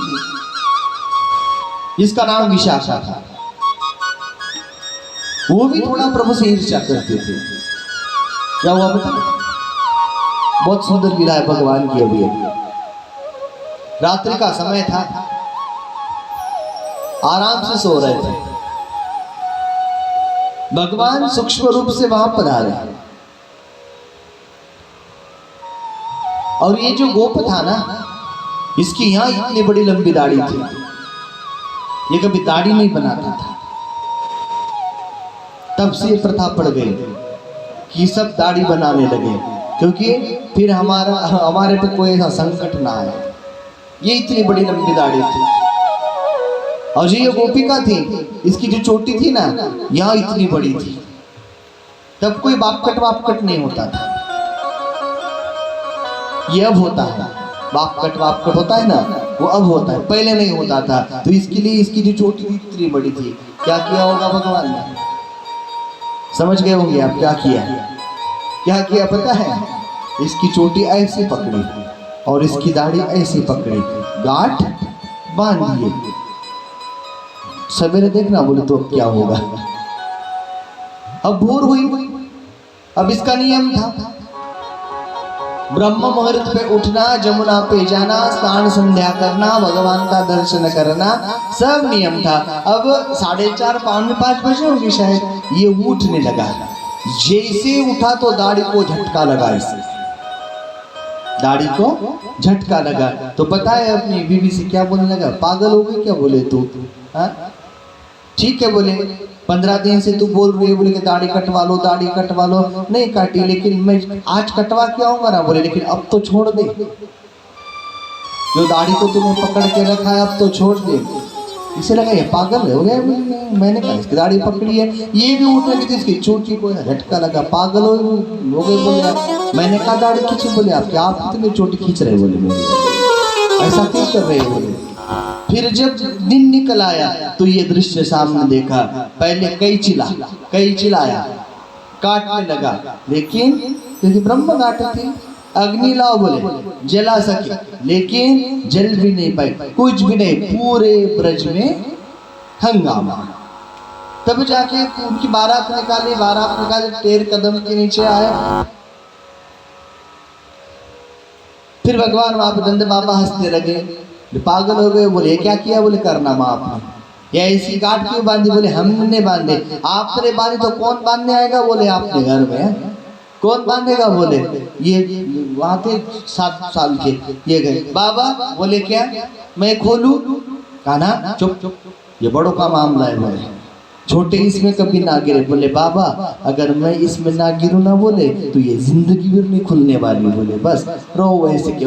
जिसका नाम विशाखा था, वो भी थोड़ा प्रभु से ईर्ष्या करते थे। क्या हुआ पता? बहुत सुंदर लीला है भगवान की। अभी रात्रि का समय था, आराम से सो रहे थे। भगवान सूक्ष्म रूप से वहां पधारे और ये जो गोप था ना, इसकी यहां इतनी बड़ी लंबी दाढ़ी थी। ये कभी दाढ़ी नहीं बनाता था। तब से ये प्रथा पड़ गई कि सब दाढ़ी बनाने लगे, क्योंकि फिर हमारे पे कोई ऐसा संकट ना आए। ये इतनी बड़ी लंबी दाढ़ी थी। और जो ये गोपिका थी, इसकी जो चोटी थी ना, यहाँ इतनी बड़ी थी। तब कोई वापकट नहीं होता था। ये अब होता है, वापकट होता है ना, वो अब होता है, पहले नहीं होता था। तो इसके लिए इसकी जो चोटी इतनी बड़ी थी, क्या किया होगा भगवान ने? समझ गए होंगे आप क्या किया पता है? इसकी चोटी ऐसे पकड़ी और इसकी दाढ़ी ऐसे पकड़ी, गांठ बांध दिए। सवेरे देखना बोले तो अब क्या होगा। अब भोर हुई। अब इसका नियम था, ब्रह्म मुहूर्त पे उठना, जमुना पे जाना, स्नान संध्या करना, भगवान का दर्शन करना, सब नियम था। अब 4:30 पौने 5 बजे होंगे शायद, ये उठने लगा। जैसे उठा तो दाढ़ी को झटका लगा। इसे दाढ़ी को झटका लगा तो पता है अपनी बीवी से क्या बोलने लगा? पागल हो गई क्या? बोले तू ठीक है, बोले 15 दिन से तू बोल रही है, बोले कि दाढ़ी कटवा लो। नहीं काटी, लेकिन मैं आज कटवा के आऊंगा ना। बोले लेकिन अब तो छोड़ दे, जो दाढ़ी को तूने पकड़ के रखा है अब तो छोड़ दे। इसे लगा ये पागल हो गया। मैंने कहा इसकी दाढ़ी पकड़ी है, ये भी उठ लगी थी, इसकी चोटी को झटका लगा। पागल हो गए बोले। मैंने कहा दाढ़ी खींची। बोले आप कितनी चोटी खींच रहे? बोले मेरी ऐसा क्यों कर रहे हो? बोले फिर जब दिन निकल आया तो ये दृश्य सामने देखा। पहले कई चिल्लाया, काटने लगा, लेकिन क्योंकि ब्रह्म घाट थी, अग्नि लाओ बोले जला सके, लेकिन जल भी नहीं पाए, कुछ भी नहीं। पूरे ब्रज में हंगामा। तब जाके उनकी बारात निकाली, टेर कदम के नीचे आया। फिर भगवान वहां पर नंद बाबा हंसने लगे। पागल हो गए। बोले क्या किया? बोले करना माँ आपने, या इसी गांठ क्यों बांधी? बोले हमने बांधे। आपने बांधी तो कौन बांधने आएगा? बोले आपने घर में कौन बांधेगा? बोले ये वहां थे 7 साल के, ये गए। बाबा बोले क्या मैं खोलूं? कहा ना चुप, ये बड़ों का मामला है। बोले छोटे इसमें कभी ना गिरे। बोले बाबा अगर मैं इसमें ना गिरूं ना, बोले तो ये जिंदगी भी नहीं खुलने वाली। बोले बस रहो वैसे के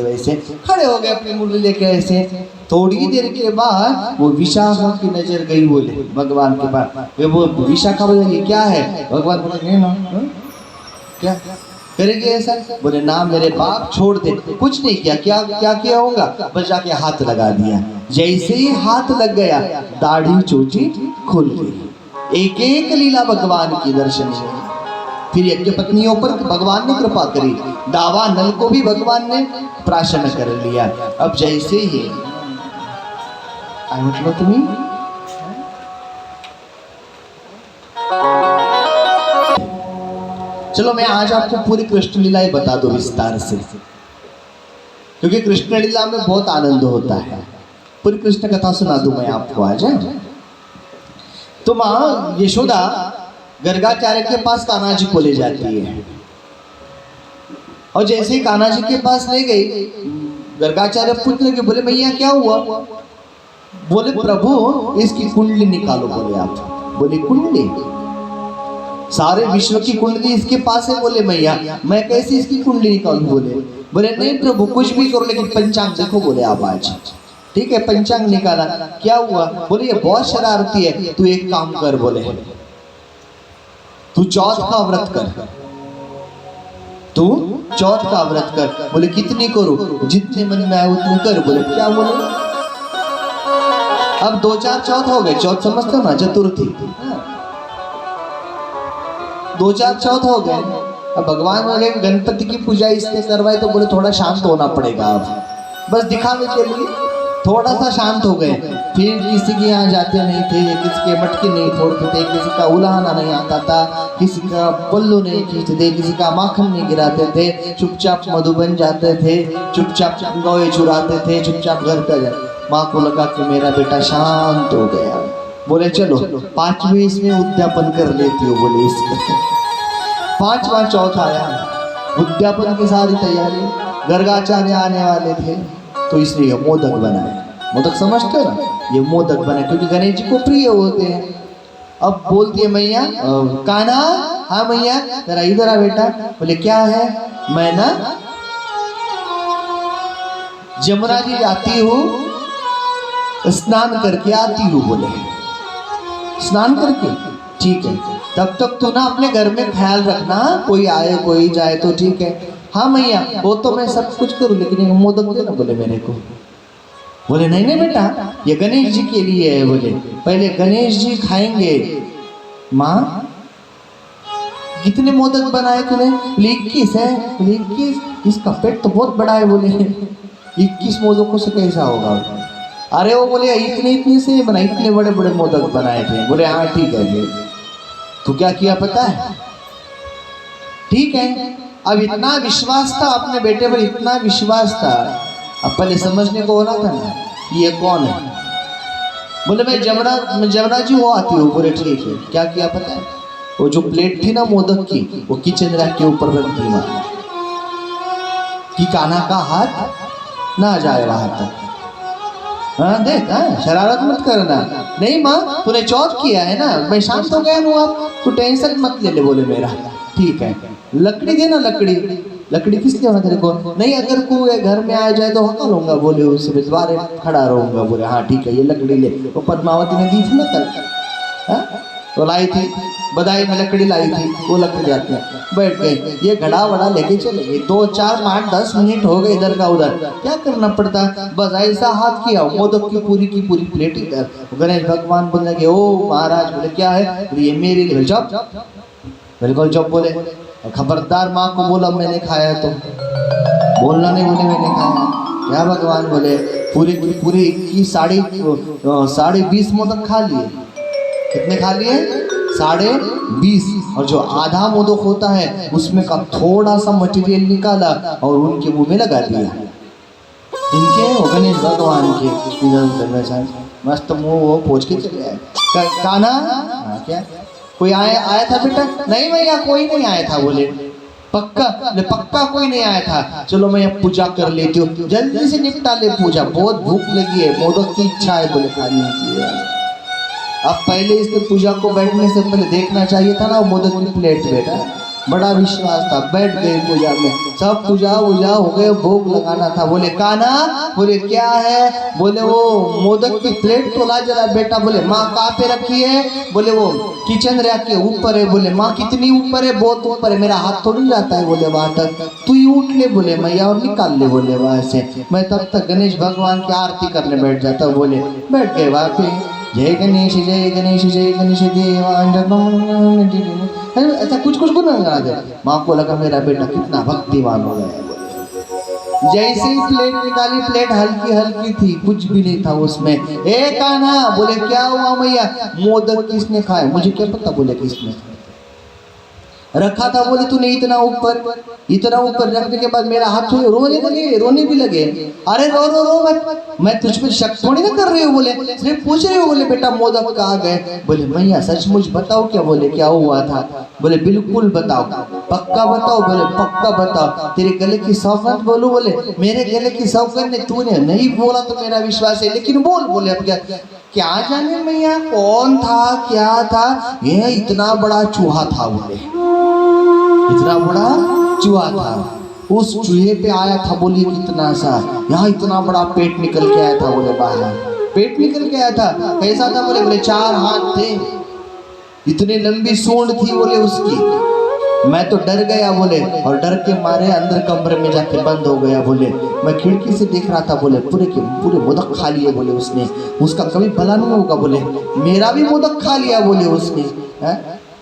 वैसे। खड़े हो गए अपनी मुरली लेके ऐसे। थोड़ी देर के बाद वो विशाखा की नजर गई बोले भगवान के पास। वो विशाखा बोले क्या है? भगवान बोले ना क्या करेंगे ऐसा? बोले ना मेरे बाप छोड़ दे। कुछ नहीं किया। क्या किया होगा? बस जाके हाथ लगा दिया। जैसे ही हाथ लग गया, दाढ़ी चोटी खुल गई। एक लीला भगवान की दर्शन हुई। फिर यज्ञ पत्नियों पर भगवान ने कृपा करी। दावा नल को भी भगवान ने प्राशन कर लिया। अब जैसे ही काय म्हटलं तुम्ही? चलो मैं आज आपको पूरी कृष्ण लीला ही बता दूं विस्तार से, क्योंकि कृष्ण लीला में बहुत आनंद होता है। पूरी कृष्ण कथा सुना दूं मैं आपको आज। तो माँ यशोदा गर्गाचार्य के पास कान्हा जी को ले जाती है, और जैसे ही कान्हा जी के पास ले गई, गर्गाचार्य पूछने लगे, बोले मैया क्या हुआ? बोले प्रभु इसकी कुंडली निकालो। बोले आप? बोले कुंडली? सारे विश्व की कुंडली इसके पास है। बोले मैया मैं कैसे इसकी कुंडली निकालूं? बोले नहीं प्रभु कुछ भी करो, लेकिन पंचांग देखो। बोले आप आज ठीक है, पंचांग निकाला। क्या हुआ? बोले ये बहुत शरारती है, तू एक काम कर। बोले तू चौथ का व्रत कर, तू चौथ का व्रत कर। बोले कितनी करूं? जितने मन में आए उतने कर। बोले क्या? बोले अब 2-4 चौथ हो गए। चौथ समझते हो ना, चतुर्थी। 2-4 चौथ हो गए। अब भगवान बोले गणपति की पूजा इसने करवाई, तो बोले थोड़ा शांत होना पड़ेगा। अब बस दिखावे के लिए थोड़ा सा शांत हो गए। फिर किसी के यहाँ जाते नहीं थे, किसी के मटके नहीं फोड़ते थे, किसी का उलाहना नहीं आता था, किसी का पल्लू नहीं खींचते थे, किसी का माखन नहीं गिराते थे, चुपचाप मधुबन जाते थे, चुपचाप गौए चुराते थे, चुपचाप घर पर। माँ को लगा कि मेरा बेटा शांत हो गया। बोले चलो 5वीं इसमें उद्यापन कर लेती हो। बोले इसका 5वां चौथ आया, उद्यापन की सारी तैयारी, गर्गाचार्य आने वाले थे, तो इसलिए मोदक बनाए। मोदक समझते हो ना, ये मोदक बनाए क्योंकि गणेश जी को प्रिय होते हैं। अब बोलती है मैया कान्हा, हाँ मैया जरा इधर आ बेटा। बोले क्या है? मैं ना जमुना जी जाती हूँ, स्नान करके आती हूँ। बोले स्नान करके? ठीक है, तब तक तू ना अपने घर में ख्याल रखना, कोई आए कोई जाए तो ठीक है। हाँ मैया वो तो मैं सब कुछ करूँ, लेकिन एक मोदक देना। बोले मेरे को? बोले नहीं नहीं बेटा ये गणेश जी के लिए है। बोले पहले गणेश जी खाएंगे। माँ कितने मोदक बनाए तूने? 21 है। 21? इसका पेट तो बहुत बड़ा है। बोले 21 मोदकों से कैसा होगा? अरे वो बोले इतने से बनाए, इतने बड़े बड़े मोदक बनाए थे। बोले हाँ ठीक है। फिर तो क्या किया पता है? ठीक है, अब इतना विश्वास था अपने बेटे पर, इतना विश्वास था, अब पहले समझने को होना था ना ये कौन है। बोले मैं जमुना जी वो आती हूँ। बोले ठीक है। क्या किया पता है? वो जो प्लेट थी ना मोदक की, वो किचन रैक के ऊपर रख दी माँ, कि कान्हा का हाथ ना जाए वहां तक। हाँ देख, हाँ शरारत मत करना। नहीं माँ तूने चौथ किया है ना, मैं शांत हो गया हूँ, आप तू टेंशन मत ले। बोले मेरा ठीक है, लकड़ी देना। लकड़ी किस लिए होना तेरे को? नहीं अगर कोई घर में आ जाए तो हका लूंगा। बोले उससे द्वारे खड़ा रहूंगा। बोले हाँ ठीक है ये लकड़ी ले। वो पद्मावती ने दी थी ना कल, तो लाई थी, बधाई में लकड़ी लाई थी, वो लकड़ी आती है। बैठ गए, ये घड़ा वड़ा लेके चले गए। 2, 4, 5, 10 मिनट हो गए इधर का उधर। क्या करना पड़ता? बस ऐसा हाथ किया, मोदक की पूरी प्लेट इधर। गणेश भगवान बोलने लगे ओ महाराज। बोले क्या है? ये मेरे लिए। जब बिल्कुल जब। बोले खबरदार माँ को बोला मैंने खाया तो बोलना नहीं। बोले मैंने खाया। क्या भगवान? बोले पूरी 21 साढ़े 20 मोदक खा लिए। कितने खा लिए? 20.5। और जो आधा मोदक होता है उसमें का थोड़ा सा मटेरियल निकाला और उनके मुंह में लगा दिया। इनके गणेश भगवान के मस्त मुंह वो पोंछ के चले आए। कान्हा क्या कोई आया था बेटा? नहीं भैया कोई नहीं आया था। बोले पक्का कोई नहीं आया था। चलो मैं अब पूजा कर लेती हूँ, जल्दी से निपटा ले पूजा, बहुत भूख लगी है, मोदक की इच्छा है। बोले खाने की है। अब पहले इसने पूजा को बैठने से पहले देखना चाहिए था ना मोदक की प्लेट। बेटा बड़ा विश्वास था। बैठ गए पूजा में, सब पूजा हो गए, भोग लगाना था। बोले कान्हा, बोले क्या है? बोले वो मोदक की प्लेट तो ला जरा बेटा। बोले माँ कहाँ पे रखी है? बोले वो किचन रैक के ऊपर है। बोले माँ कितनी ऊपर है? बहुत ऊपर है, मेरा हाथ थोड़ी जाता है। बोले वहां तक तू ही उठ ले। बोले मैया और निकाल ले। बोले वहां से मैं तब तक गणेश भगवान की आरती करने बैठ जाता। बोले बैठ गए वहां पे। जय गणेश जय गणेश जय गणेश देवा। ऐसा कुछ गुनगुना दे। माँ को लगा मेरा बेटा कितना भक्तिमान हो गया। जैसे ही प्लेट निकाली, प्लेट हल्की हल्की थी, कुछ भी नहीं था उसमें। ए कान्हा, बोले क्या हुआ मैया? मोदक किसने खाए? मुझे क्या पता बोले किसने रखा था। बोले तूने इतना ऊपर रखने के बाद मेरा हाथ रोने भी लगे। अरे रो रो रो मत, मैं तुझ पे शक थोड़ी ना कर रही हूँ। बोले सिर्फ पूछ रही हूँ। बोले बेटा मोदक कहाँ गए? बोले मैया सचमुच बताओ क्या? बोले क्या हुआ था? बोले बिल्कुल बताओ, पक्का बताओ। बोले पक्का बताओ। तेरे गले की सौगंध बोलूं? बोले मेरे गले की सौगंध ने, तूने नहीं बोला तो मेरा विश्वास है, लेकिन बोल। बोले अब क्या जाने मैया कौन था क्या था? ये इतना बड़ा चूहा था। बोले इतना बड़ा चूहा था, उस चूहे पे आया था। बोली कितना सा, यहाँ इतना बड़ा पेट निकल के आया था। बोले बाहर पेट निकल के आया था। कैसा था? बोले 4 हाथ थे, इतनी लंबी सूंड थी बोले उसकी। मैं तो डर गया बोले, और डर के मारे अंदर कमरे में जाके बंद हो गया। बोले मैं खिड़की से देख रहा था। बोले पूरे के पूरे मोदक खा लिए बोले उसने। उसका कभी भला नहीं होगा। बोले मेरा भी मोदक खा लिया बोले उसने।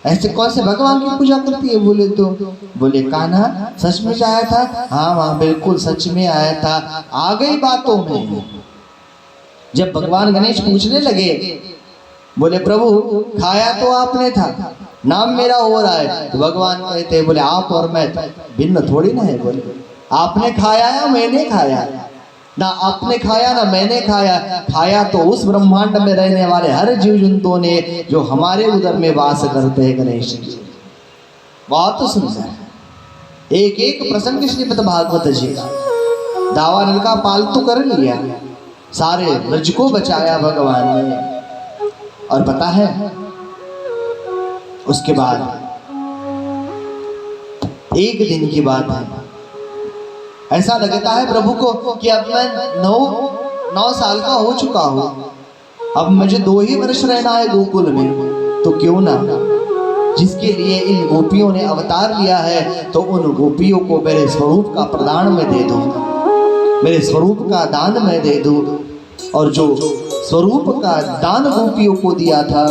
ऐसे कौन से भगवान की पूजा करती है? बोले तो बोले कान्हा सच में आया था? हाँ हाँ बिल्कुल सच में आया था। आ गई बातों में। जब भगवान गणेश पूछने लगे, बोले प्रभु खाया तो आपने था, नाम मेरा हो रहा है। तो भगवान कहते बोले आप और मैं भिन्न थोड़ी ना है। बोले आपने खाया या मैंने खाया? ना आपने खाया ना मैंने खाया। खाया तो उस ब्रह्मांड में रहने वाले हर जीव जंतुओं ने जो हमारे उदर में वास करते हैं गणेश जी। बहुत सुंदर एक एक प्रसंग श्रीमद् भागवत जी का। दावानल का पालतू कर लिया, सारे ब्रज को बचाया भगवान ने। और पता है उसके बाद एक दिन की बात है, ऐसा लगता है प्रभु को कि अब मैं 9 साल का हो चुका हूँ, अब मुझे 2 ही वर्ष रहना है गोकुल में। तो क्यों ना जिसके लिए इन गोपियों ने अवतार लिया है, तो उन गोपियों को मेरे स्वरूप का प्रदान में दे दूं, मेरे स्वरूप का दान में दे दूं। और जो स्वरूप का दान गोपियों को दिया था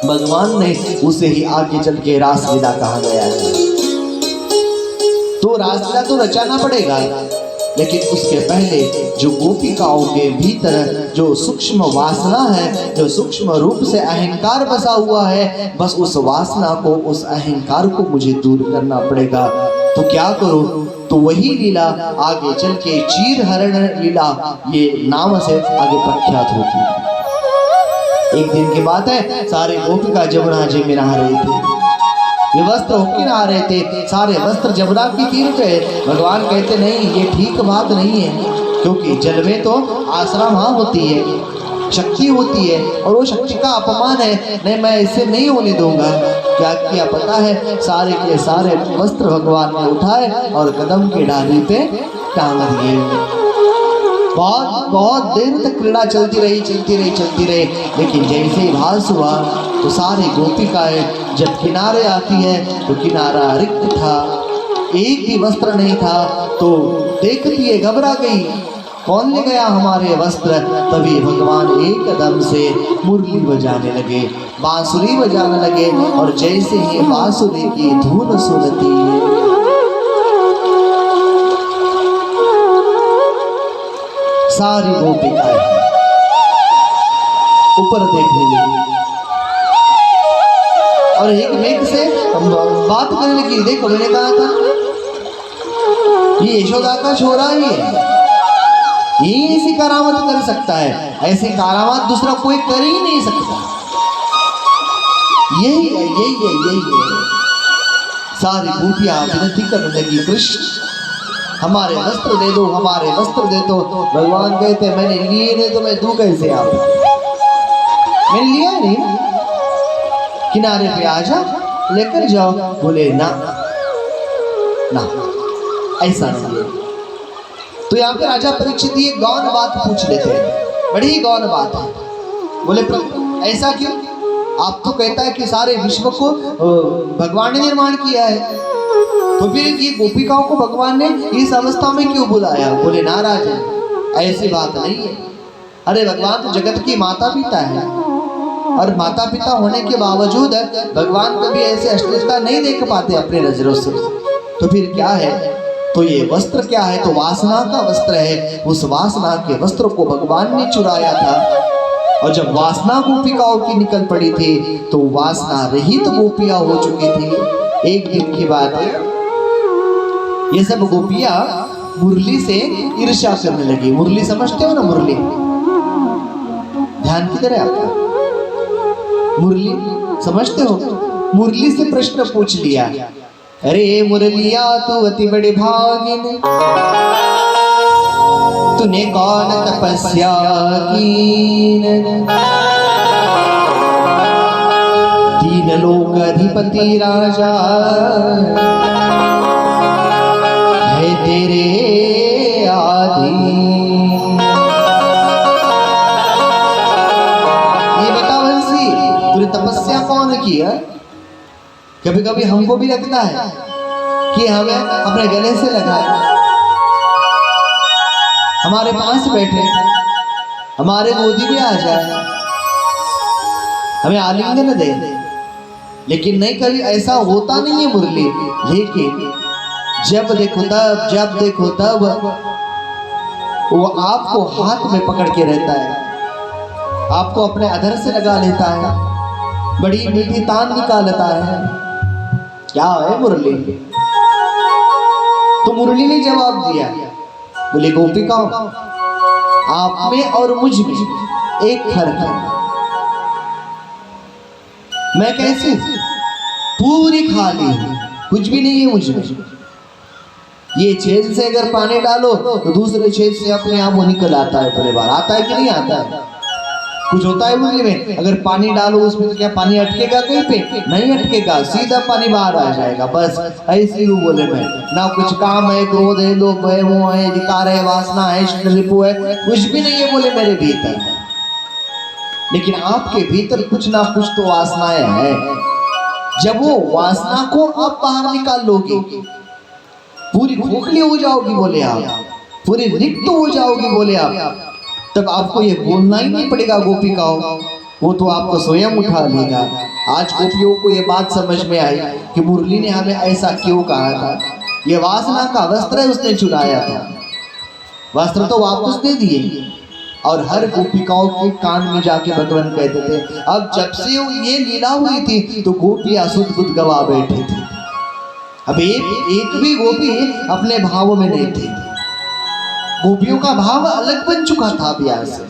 भगवान ने, उसे ही आगे चल के रासलीला कहा गया है। तो रासलीला तो रचाना पड़ेगा, लेकिन उसके पहले जो गोपिकाओं के भीतर जो सूक्ष्म वासना है, जो सूक्ष्म रूप से अहंकार बसा हुआ है, बस उस वासना को, उस अहंकार को मुझे दूर करना पड़ेगा। तो क्या करूं? तो वही लीला आगे चल के चीर हरण लीला ये नाम से आगे प्रख्यात होती है। एक दिन की बात है, सारे गोपिका जमुना जी में नहा रहे थे, ये वस्त्र होके नहा रहे थे, सारे वस्त्र जमुना की तीर पे। भगवान कहते नहीं ये ठीक बात नहीं है, क्योंकि जल में तो आसरा माँ होती है, शक्ति होती है, और वो शक्ति का अपमान है। नहीं मैं इसे नहीं होने दूंगा। क्या किया पता है? सारे के सारे वस्त्र भगवान ने उठाए और कदम की डाली पे टांग दिए। बहुत देर तक क्रीड़ा चलती रही। लेकिन जैसे ही भास हुआ तो सारे गोपिकाएं जब किनारे आती है तो किनारा रिक्त था, एक भी वस्त्र नहीं था। तो देखती है घबरा गई, कौन ले गया हमारे वस्त्र? तभी भगवान एक कदम से मुरली बजाने लगे, बांसुरी बजाने लगे। और जैसे ही बांसुरी की धुन सुनती है, सारी गोपिकाएं ऊपर देखने लगी और एक मेघ से बात करने लगी। देखो मैंने कहा था ये यशोदा का छोरा ही है, ये ऐसी करामत कर सकता है, ऐसी करामत दूसरा कोई कर ही नहीं सकता। यही है। सारी गोपियां विनती करने लगी, कृष्ण हमारे वस्त्र दे दो, हमारे वस्त्र दे दो। भगवान कहते मैंने लिए नहीं तो मैं दूं कैसे? आप मैंने लिया नहीं, किनारे पे आ जा लेकर जाओ। बोले ना ऐसा नहीं है। तो यहाँ पे राजा परीक्षित ये गौन बात पूछ लेते हैं, बड़ी ही गौन बात है। बोले ऐसा क्यों? आप तो कहता है कि सारे विश्व को भगवान ने निर्माण किया है, तो फिर ये गोपिकाओं को भगवान ने इस अवस्था में क्यों बुलाया? बोले नाराज है, ऐसी बात नहीं है। अरे भगवान तो जगत की माता पिता है, और माता पिता होने के बावजूद भगवान कभी ऐसे अश्लीलता नहीं देख पाते अपने नजरों से। तो फिर क्या है? तो ये वस्त्र क्या है? तो वासना का वस्त्र है। उस वासना के वस्त्र को भगवान ने चुराया था। और जब वासना गोपिकाओं की निकल पड़ी थी तो वासना रहित तो गोपियां हो चुकी थी। एक दिन की बात है, ये सब गोपियां मुरली से ईर्ष्या करने लगी। मुरली समझते हो ना? मुरली, ध्यान किधर है आपका? मुरली समझते हो? मुरली से प्रश्न पूछ लिया, अरे मुरलिया तू अति बड़ी भागिन, तूने कौन तपस्या कीन, तीन लोक अधिपति राजा है तेरे आधीन। ये बता वंशी, तूने तपस्या कौन की है? कभी कभी हमको भी लगता है कि हमें अपने गले से लगाए, हमारे पास बैठे, हमारे गोदी में आ जाए, हमें आलिंगन दे, लेकिन नहीं, कभी ऐसा होता नहीं है मुरली। लेकिन जब देखो तब, जब देखो तब वो आपको हाथ में पकड़ के रहता है, आपको अपने अधर से लगा लेता है, बड़ी मीठी तान निकालता है। क्या है मुरली? तो मुरली ने जवाब दिया, बोले गोपिकाओं, आप में और मुझ में एक फर्क है। मैं कैसे? पूरी खाली हूं, कुछ भी नहीं है मुझ में। ये छेद से अगर पानी डालो तो दूसरे छेद से अपने आप वो निकल आता है, पहले बार आता है कि नहीं आता है? कुछ होता है मुरली में? अगर पानी डालो उसमें तो क्या पानी अटकेगा कहीं पे? नहीं अटकेगा, सीधा पानी बाहर आ जाएगा। बस ऐसे ही बोले, मैं ना कुछ काम है, क्रोध है, लोभ है, मोह है, विकार है, वासना है, रिपु है, कुछ भी नहीं है बोले मेरे भीतर। लेकिन आपके भीतर कुछ ना कुछ तो वासनाएं हैं। जब वो वासना को आप बाहर निकाल लोगे, पूरी खोखली हो जाओगी बोले आप, पूरी रिक्त हो जाओगी बोले आप, तब आपको ये बोलना ही नहीं पड़ेगा गोपिकाओं, वो तो आपको स्वयं उठा लेगा। आज गोपियों को ये बात समझ में आई कि मुरली ने हमें ऐसा क्यों कहा था। ये वासना का वस्त्र उसने चुराया था, वस्त्र तो वापस दे दिए। और हर गोपिकाओं के कान में जाके भगवान कहते थे। अब जब से ये लीला हुई थी तो गोपियां सुध बुध गवा बैठे थे। अब एक भी गोपी अपने भाव में नहीं थी। गोपियों का भाव अलग बन चुका था अभ्यास से।